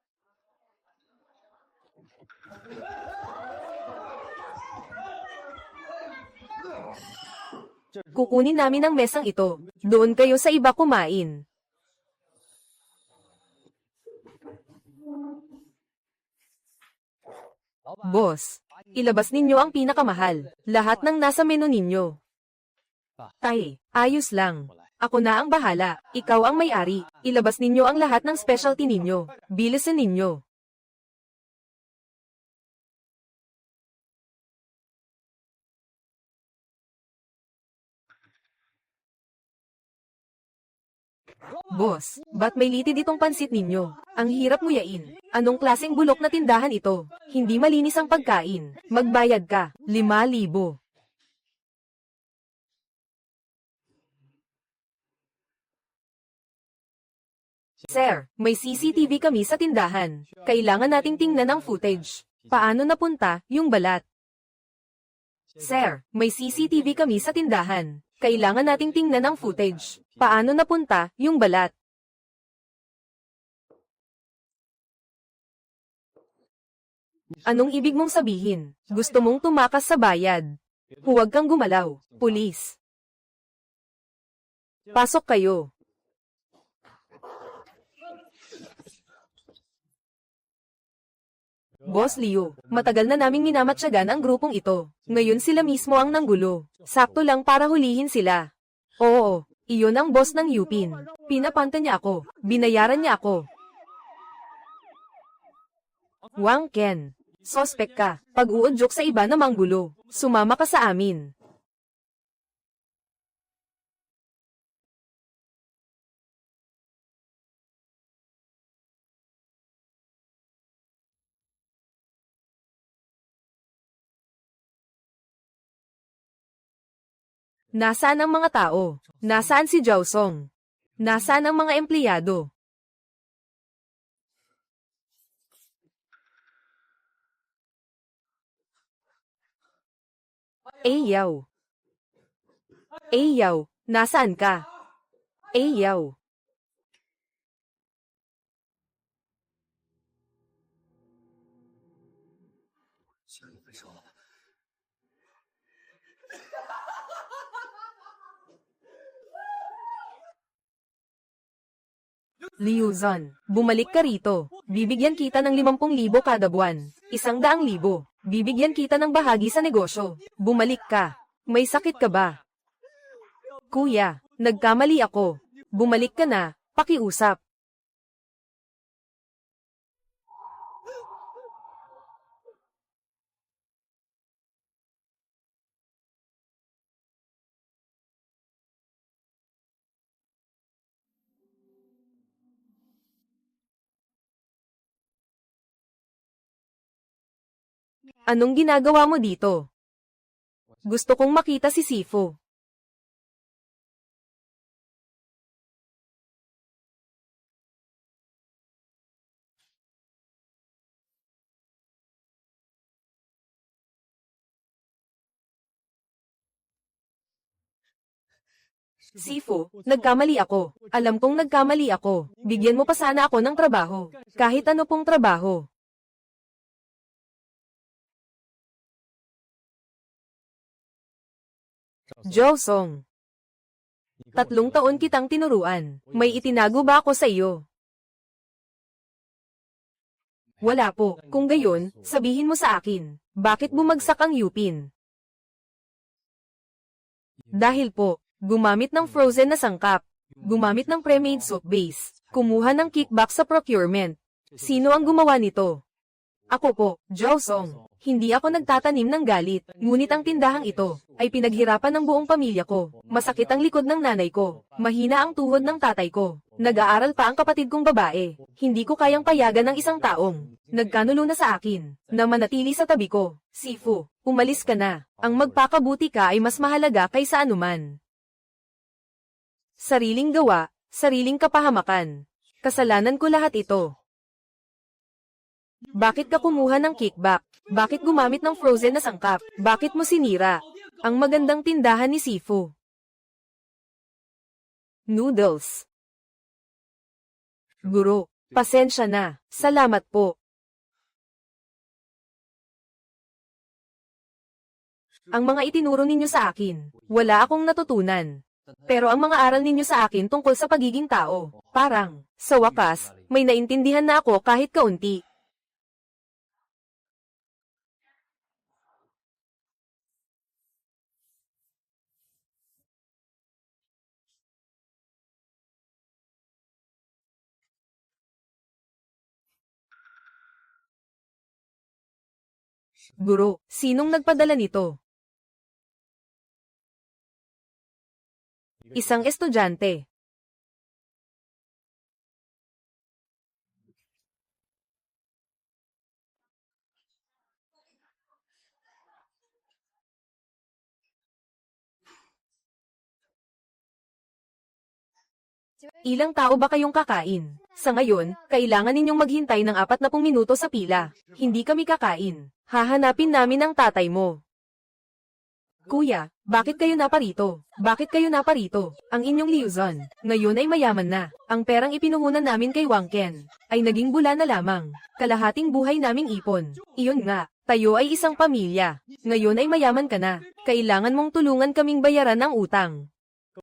Kukunin namin ang mesang ito. Doon kayo sa iba kumain. Boss, ilabas ninyo ang pinakamahal. Lahat ng nasa menu ninyo. Tay, ayos lang. Ako na ang bahala. Ikaw ang may-ari. Ilabas ninyo ang lahat ng specialty ninyo. Bilisan ninyo. Boss, ba't may litid itong pansit ninyo? Ang hirap nguyain. Anong klaseng bulok na tindahan ito? Hindi malinis ang pagkain. Magbayad ka, 5,000. Sir, may CCTV kami sa tindahan. Kailangan nating tingnan ang footage. Paano napunta yung balat? Sir, may CCTV kami sa tindahan. Kailangan nating tingnan ang footage. Paano napunta yung balat? Anong ibig mong sabihin? Gusto mong tumakas sa bayad? Huwag kang gumalaw, pulis. Pasok kayo. Boss Leo, matagal na naming minamatyagan ang grupong ito. Ngayon sila mismo ang nanggulo. Sakto lang para hulihin sila. Oo, iyon ang boss ng Yupin. Pinapanta niya ako. Binayaran niya ako. Wang Ken, sospek ka. Pag-uudyok sa iba na manggulo. Sumama ka sa amin. Nasaan ang mga tao? Nasaan si Zhao Song? Nasaan ang mga empleyado? Yaw. Yaw, nasaan ka? Yaw. Liu Zan, bumalik ka rito. Bibigyan kita ng 50,000 kada buwan. 100,000. Bibigyan kita ng bahagi sa negosyo. Bumalik ka. May sakit ka ba? Kuya, nagkamali ako. Bumalik ka na, pakiusap. Anong ginagawa mo dito? Gusto kong makita si Sifu. Sifu, nagkamali ako. Alam kong nagkamali ako. Bigyan mo pa sana ako ng trabaho. Kahit ano pong trabaho. Zhao Song. 3 taon kitang tinuruan. May itinago ba ako sa iyo? Wala po. Kung gayon, sabihin mo sa akin. Bakit bumagsak ang Yupin? Dahil po, gumamit ng frozen na sangkap. Gumamit ng pre-made soup base. Kumuha ng kickback sa procurement. Sino ang gumawa nito? Ako po, Zhao Song. Hindi ako nagtatanim ng galit, ngunit ang tindahang ito ay pinaghirapan ng buong pamilya ko. Masakit ang likod ng nanay ko. Mahina ang tuhod ng tatay ko. Nag-aaral pa ang kapatid kong babae. Hindi ko kayang payagan ng isang taong nagkanulo na sa akin na manatili sa tabi ko. Sifu, umalis ka na. Ang magpakabuti ka ay mas mahalaga kaysa anuman. Sariling gawa, sariling kapahamakan. Kasalanan ko lahat ito. Bakit ka kumuha ng kickback? Bakit gumamit ng frozen na sangkap? Bakit mo sinira ang magandang tindahan ni Sifu? Noodles. Guro, pasensya na. Salamat po. Ang mga itinuro ninyo sa akin, wala akong natutunan. Pero ang mga aral ninyo sa akin tungkol sa pagiging tao, parang, sa wakas, may naintindihan na ako kahit kaunti. Guro, sinong nagpadala nito? Isang estudyante. Ilang tao ba kayong kakain? Sa ngayon, kailangan ninyong maghintay ng 40 minuto sa pila. Hindi kami kakain. Hahanapin namin ang tatay mo. Kuya, bakit kayo naparito? Bakit kayo naparito? Ang inyong liuzon, ngayon ay mayaman na. Ang perang ipinuhunan namin kay Wang Ken, ay naging bula na lamang. Kalahating buhay naming ipon. Iyon nga, tayo ay isang pamilya. Ngayon ay mayaman ka na. Kailangan mong tulungan kaming bayaran ang utang.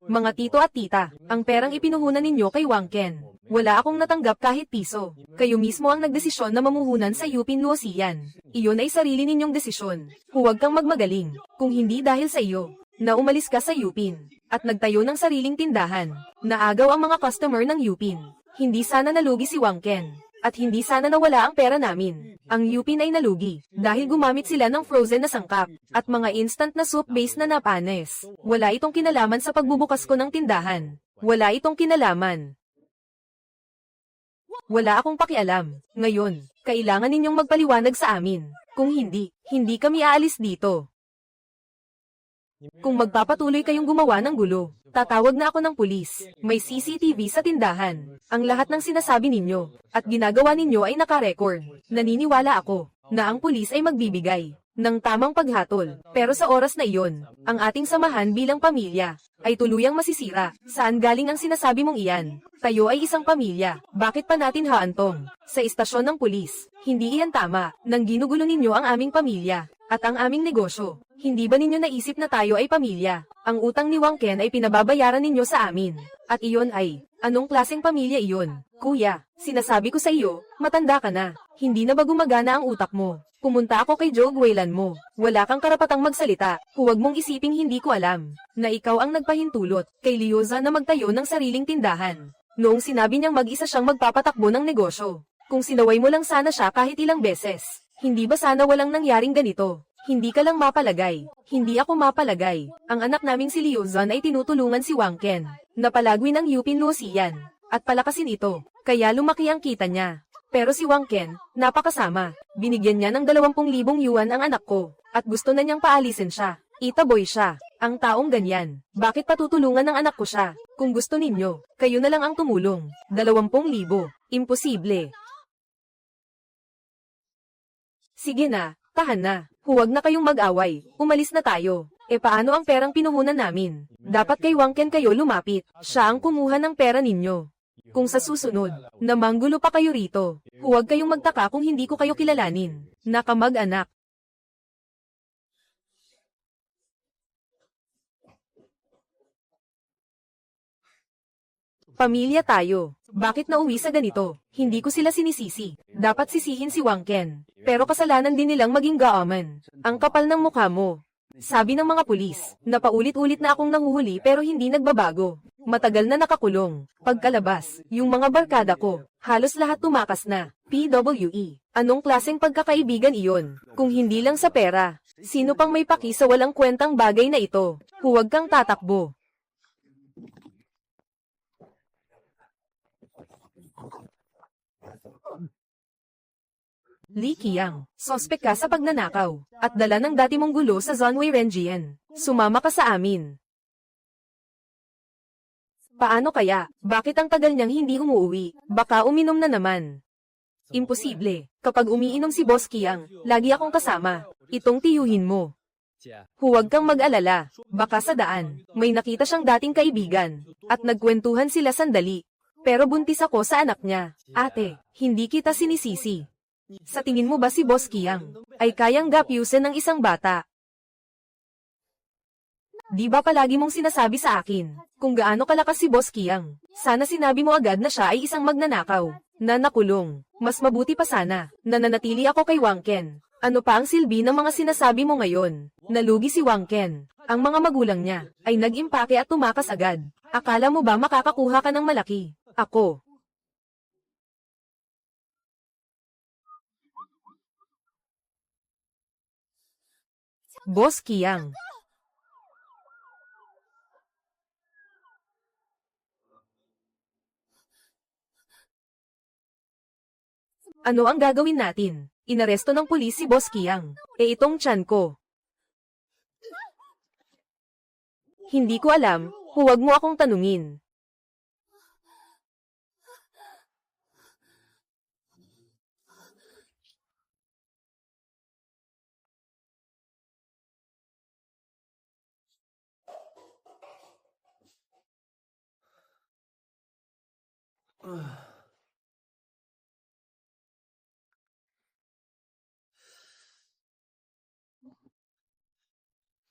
Mga tito at tita, ang perang ipinuhunan ninyo kay Wang Ken. Wala akong natanggap kahit piso. Kayo mismo ang nagdesisyon na mamuhunan sa Yupin Luoxian. Iyon ay sarili ninyong desisyon. Huwag kang magmagaling. Kung hindi dahil sa iyo, na umalis ka sa Yupin, at nagtayo ng sariling tindahan. Naagaw ang mga customer ng Yupin. Hindi sana nalugi si Wang Ken. At hindi sana nawala ang pera namin. Ang Yupin ay nalugi, dahil gumamit sila ng frozen na sangkap, at mga instant na soup base na napanes. Wala itong kinalaman sa pagbubukas ko ng tindahan. Wala itong kinalaman. Wala akong pakialam. Ngayon, kailangan ninyong magpaliwanag sa amin. Kung hindi, hindi kami aalis dito. Kung magpapatuloy kayong gumawa ng gulo, tatawag na ako ng pulis. May CCTV sa tindahan. Ang lahat ng sinasabi ninyo at ginagawa ninyo ay nakarecord. Naniniwala ako na ang pulis ay magbibigay ng tamang paghatol. Pero sa oras na iyon, ang ating samahan bilang pamilya ay tuluyang masisira. Saan galing ang sinasabi mong iyan? Tayo ay isang pamilya. Bakit pa natin haantong sa istasyon ng pulis? Hindi iyan tama. Nang ginugulo ninyo ang aming pamilya at ang aming negosyo. Hindi ba ninyo naisip na tayo ay pamilya? Ang utang ni Wang Ken ay pinababayaran ninyo sa amin. At iyon ay, anong klaseng pamilya iyon? Kuya, sinasabi ko sa iyo, matanda ka na. Hindi na ba gumagana ang utak mo? Pumunta ako kay Joe Guilan mo. Wala kang karapatang magsalita. Huwag mong isiping hindi ko alam na ikaw ang nagpahintulot kay Liuza na magtayo ng sariling tindahan. Noong sinabi niyang mag-isa siyang magpapatakbo ng negosyo. Kung sinaway mo lang sana siya kahit ilang beses. Hindi ba sana walang nangyaring ganito? Hindi ka lang mapalagay. Hindi ako mapalagay. Ang anak naming si Liuzan ay tinutulungan si Wang Ken. Napalagwi ng Yupin Luoxian. At palakasin ito. Kaya lumaki ang kita niya. Pero si Wang Ken, napakasama. Binigyan niya ng 20,000 yuan ang anak ko, at gusto na niyang paalisin siya. Itaboy siya. Ang taong ganyan, bakit patutulungan ng anak ko siya? Kung gusto ninyo, kayo na lang ang tumulong. 20,000. Imposible. Sige na, tahan na. Huwag na kayong mag-away. Umalis na tayo. E paano ang perang pinuhunan namin? Dapat kay Wang Ken kayo lumapit. Siya ang kumuha ng pera ninyo. Kung sa susunod, na manggulo pa kayo rito, huwag kayong magtaka kung hindi ko kayo kilalanin. Nakamag-anak. Pamilya tayo. Bakit nauwi sa ganito? Hindi ko sila sinisisi. Dapat sisihin si Wang Ken. Pero kasalanan din nilang maging gaaman. Ang kapal ng mukha mo. Sabi ng mga pulis, napaulit-ulit na akong nahuhuli pero hindi nagbabago. Matagal na nakakulong. Pagkalabas, yung mga barkada ko, halos lahat tumakas na. PWE. Anong klaseng pagkakaibigan iyon? Kung hindi lang sa pera, sino pang may paki sa walang kwentang bagay na ito? Huwag kang tatakbo. Li Qiang, sospek ka sa pagnanakaw, at dala ng dati mong gulo sa Zhongwei Renjian. Sumama ka sa amin. Paano kaya? Bakit ang tagal niyang hindi umuwi? Baka uminom na naman. Imposible. Kapag umiinom si Boss Qiang, lagi akong kasama. Itong tiyuhin mo. Huwag kang mag-alala. Baka sa daan, may nakita siyang dating kaibigan, at nagkwentuhan sila sandali. Pero buntis ako sa anak niya. Ate, hindi kita sinisisi. Sa tingin mo ba si Boss Qiang ay kayang gapyusin ng isang bata? Di ba palagi mong sinasabi sa akin kung gaano kalakas si Boss Qiang? Sana sinabi mo agad na siya ay isang magnanakaw na nakulong. Mas mabuti pa sana na nanatili ako kay Wang Ken. Ano pa ang silbi ng mga sinasabi mo ngayon? Nalugi si Wang Ken. Ang mga magulang niya ay nag-impake at tumakas agad. Akala mo ba makakakuha ka ng malaki? Ako. Boss Qiang. Ano ang gagawin natin? Inaresto ng pulis si Boss Qiang. E itong tiyan ko. Hindi ko alam, huwag mo akong tanungin.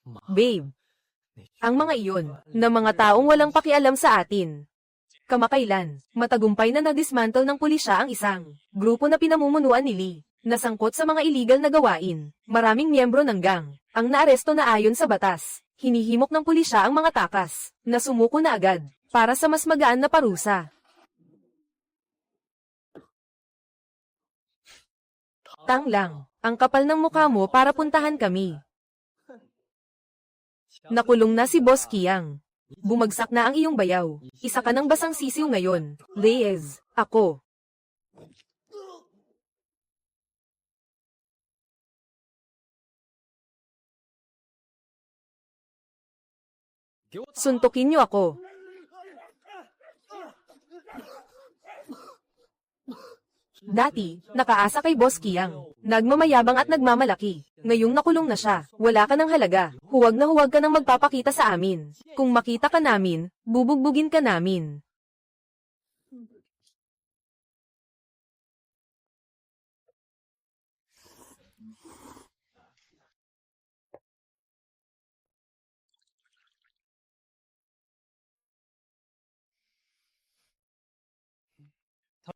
Babe, ang mga iyon, na mga taong walang pakialam sa atin. Kamakailan, matagumpay na nadismantle ng pulisya ang isang grupo na pinamumunuan ni Lee, nasangkot sa mga illegal na gawain. Maraming miyembro ng gang, ang naaresto na ayon sa batas. Hinihimok ng pulisya ang mga takas, na sumuko na agad, para sa mas magaan na parusa. Tang lang, ang kapal ng mukha mo para puntahan kami. Nakulong na si Boss Qiang. Bumagsak na ang iyong bayaw. Isa ka ng basang sisiw ngayon. Reyes, ako. Suntukin niyo ako. Dati, nakaasa kay Boss Qiang. Nagmamayabang at nagmamalaki. Ngayong nakulong na siya, wala ka ng halaga. Huwag na huwag ka nang magpapakita sa amin. Kung makita ka namin, bubugbugin ka namin.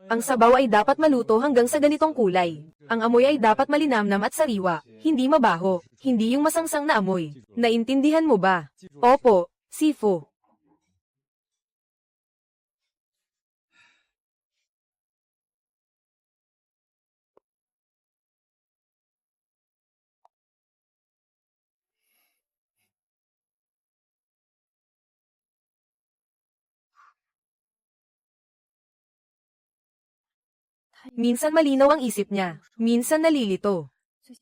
Ang sabaw ay dapat maluto hanggang sa ganitong kulay. Ang amoy ay dapat malinamnam at sariwa, hindi mabaho, hindi yung masangsang na amoy. Naintindihan mo ba? Opo, Sifu. Minsan malinaw ang isip niya, minsan nalilito.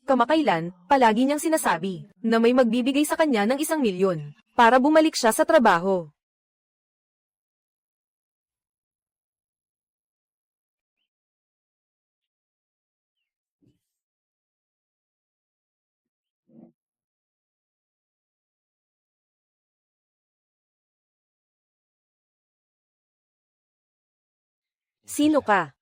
Kamakailan, palagi niyang sinasabi na may magbibigay sa kanya ng 1,000,000 para bumalik siya sa trabaho. Sino ka?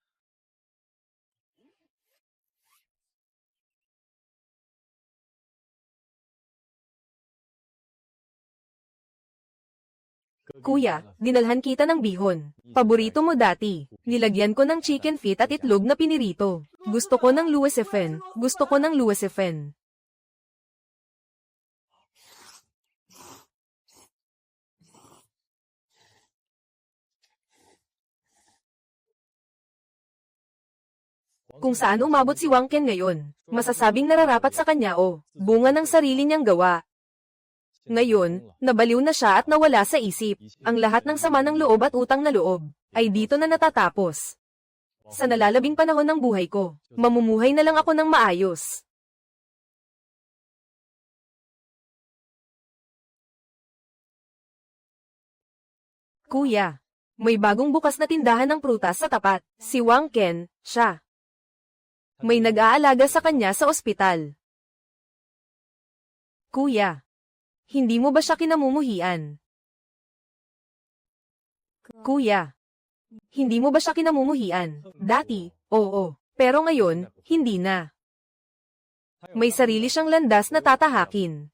Kuya, dinalhan kita ng bihon. Paborito mo dati. Nilagyan ko ng chicken feet at itlog na pinirito. Gusto ko ng luwesifen. Gusto ko ng luwesifen. Kung saan umabot si Wang Ken ngayon, masasabing nararapat sa kanya o bunga ng sarili niyang gawa. Ngayon, nabaliw na siya at nawala sa isip. Ang lahat ng sama ng loob at utang na loob ay dito na natatapos. Sa nalalabing panahon ng buhay ko, mamumuhay na lang ako ng maayos. Kuya, may bagong bukas na tindahan ng prutas sa tapat. Si Wang Ken, siya. May nag-aalaga sa kanya sa ospital. Kuya, hindi mo ba siya kinamumuhian? Kuya, hindi mo ba siya kinamumuhian? Dati, oo. Pero ngayon, hindi na. May sarili siyang landas na tatahakin.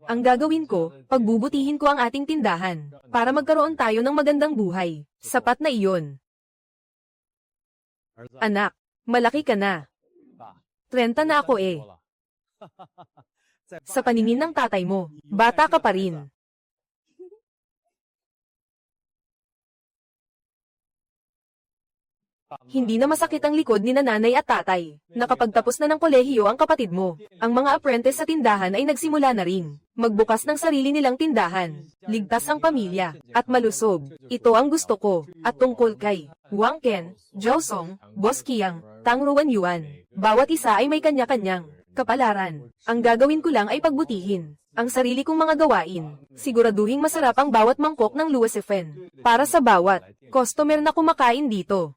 Ang gagawin ko, pagbubutihin ko ang ating tindahan, para magkaroon tayo ng magandang buhay. Sapat na iyon. Anak, malaki ka na. 30 na ako eh. Sa paningin ng tatay mo, bata ka pa rin. Hindi na masakit ang likod ni nanay at tatay. Nakapagtapos na ng kolehiyo ang kapatid mo. Ang mga apprentice sa tindahan ay nagsimula na rin magbukas ng sarili nilang tindahan. Ligtas ang pamilya, at malusog. Ito ang gusto ko, at tungkol kay Wang Ken, Zhao Song, Boss Qiang, Tang Ruan Yuan. Bawat isa ay may kanya-kanyang kapalaran. Ang gagawin ko lang ay pagbutihin ang sarili kong mga gawain. Siguraduhing masarap ang bawat mangkok ng luwesifen para sa bawat customer na kumakain dito.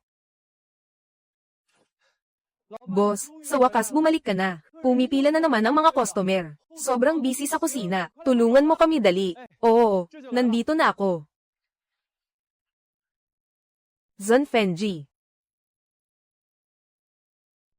Boss, sa wakas bumalik ka na. Pumipila na naman ang mga customer. Sobrang busy sa kusina. Tulungan mo kami dali. Oo, nandito na ako. Zhen Fenji.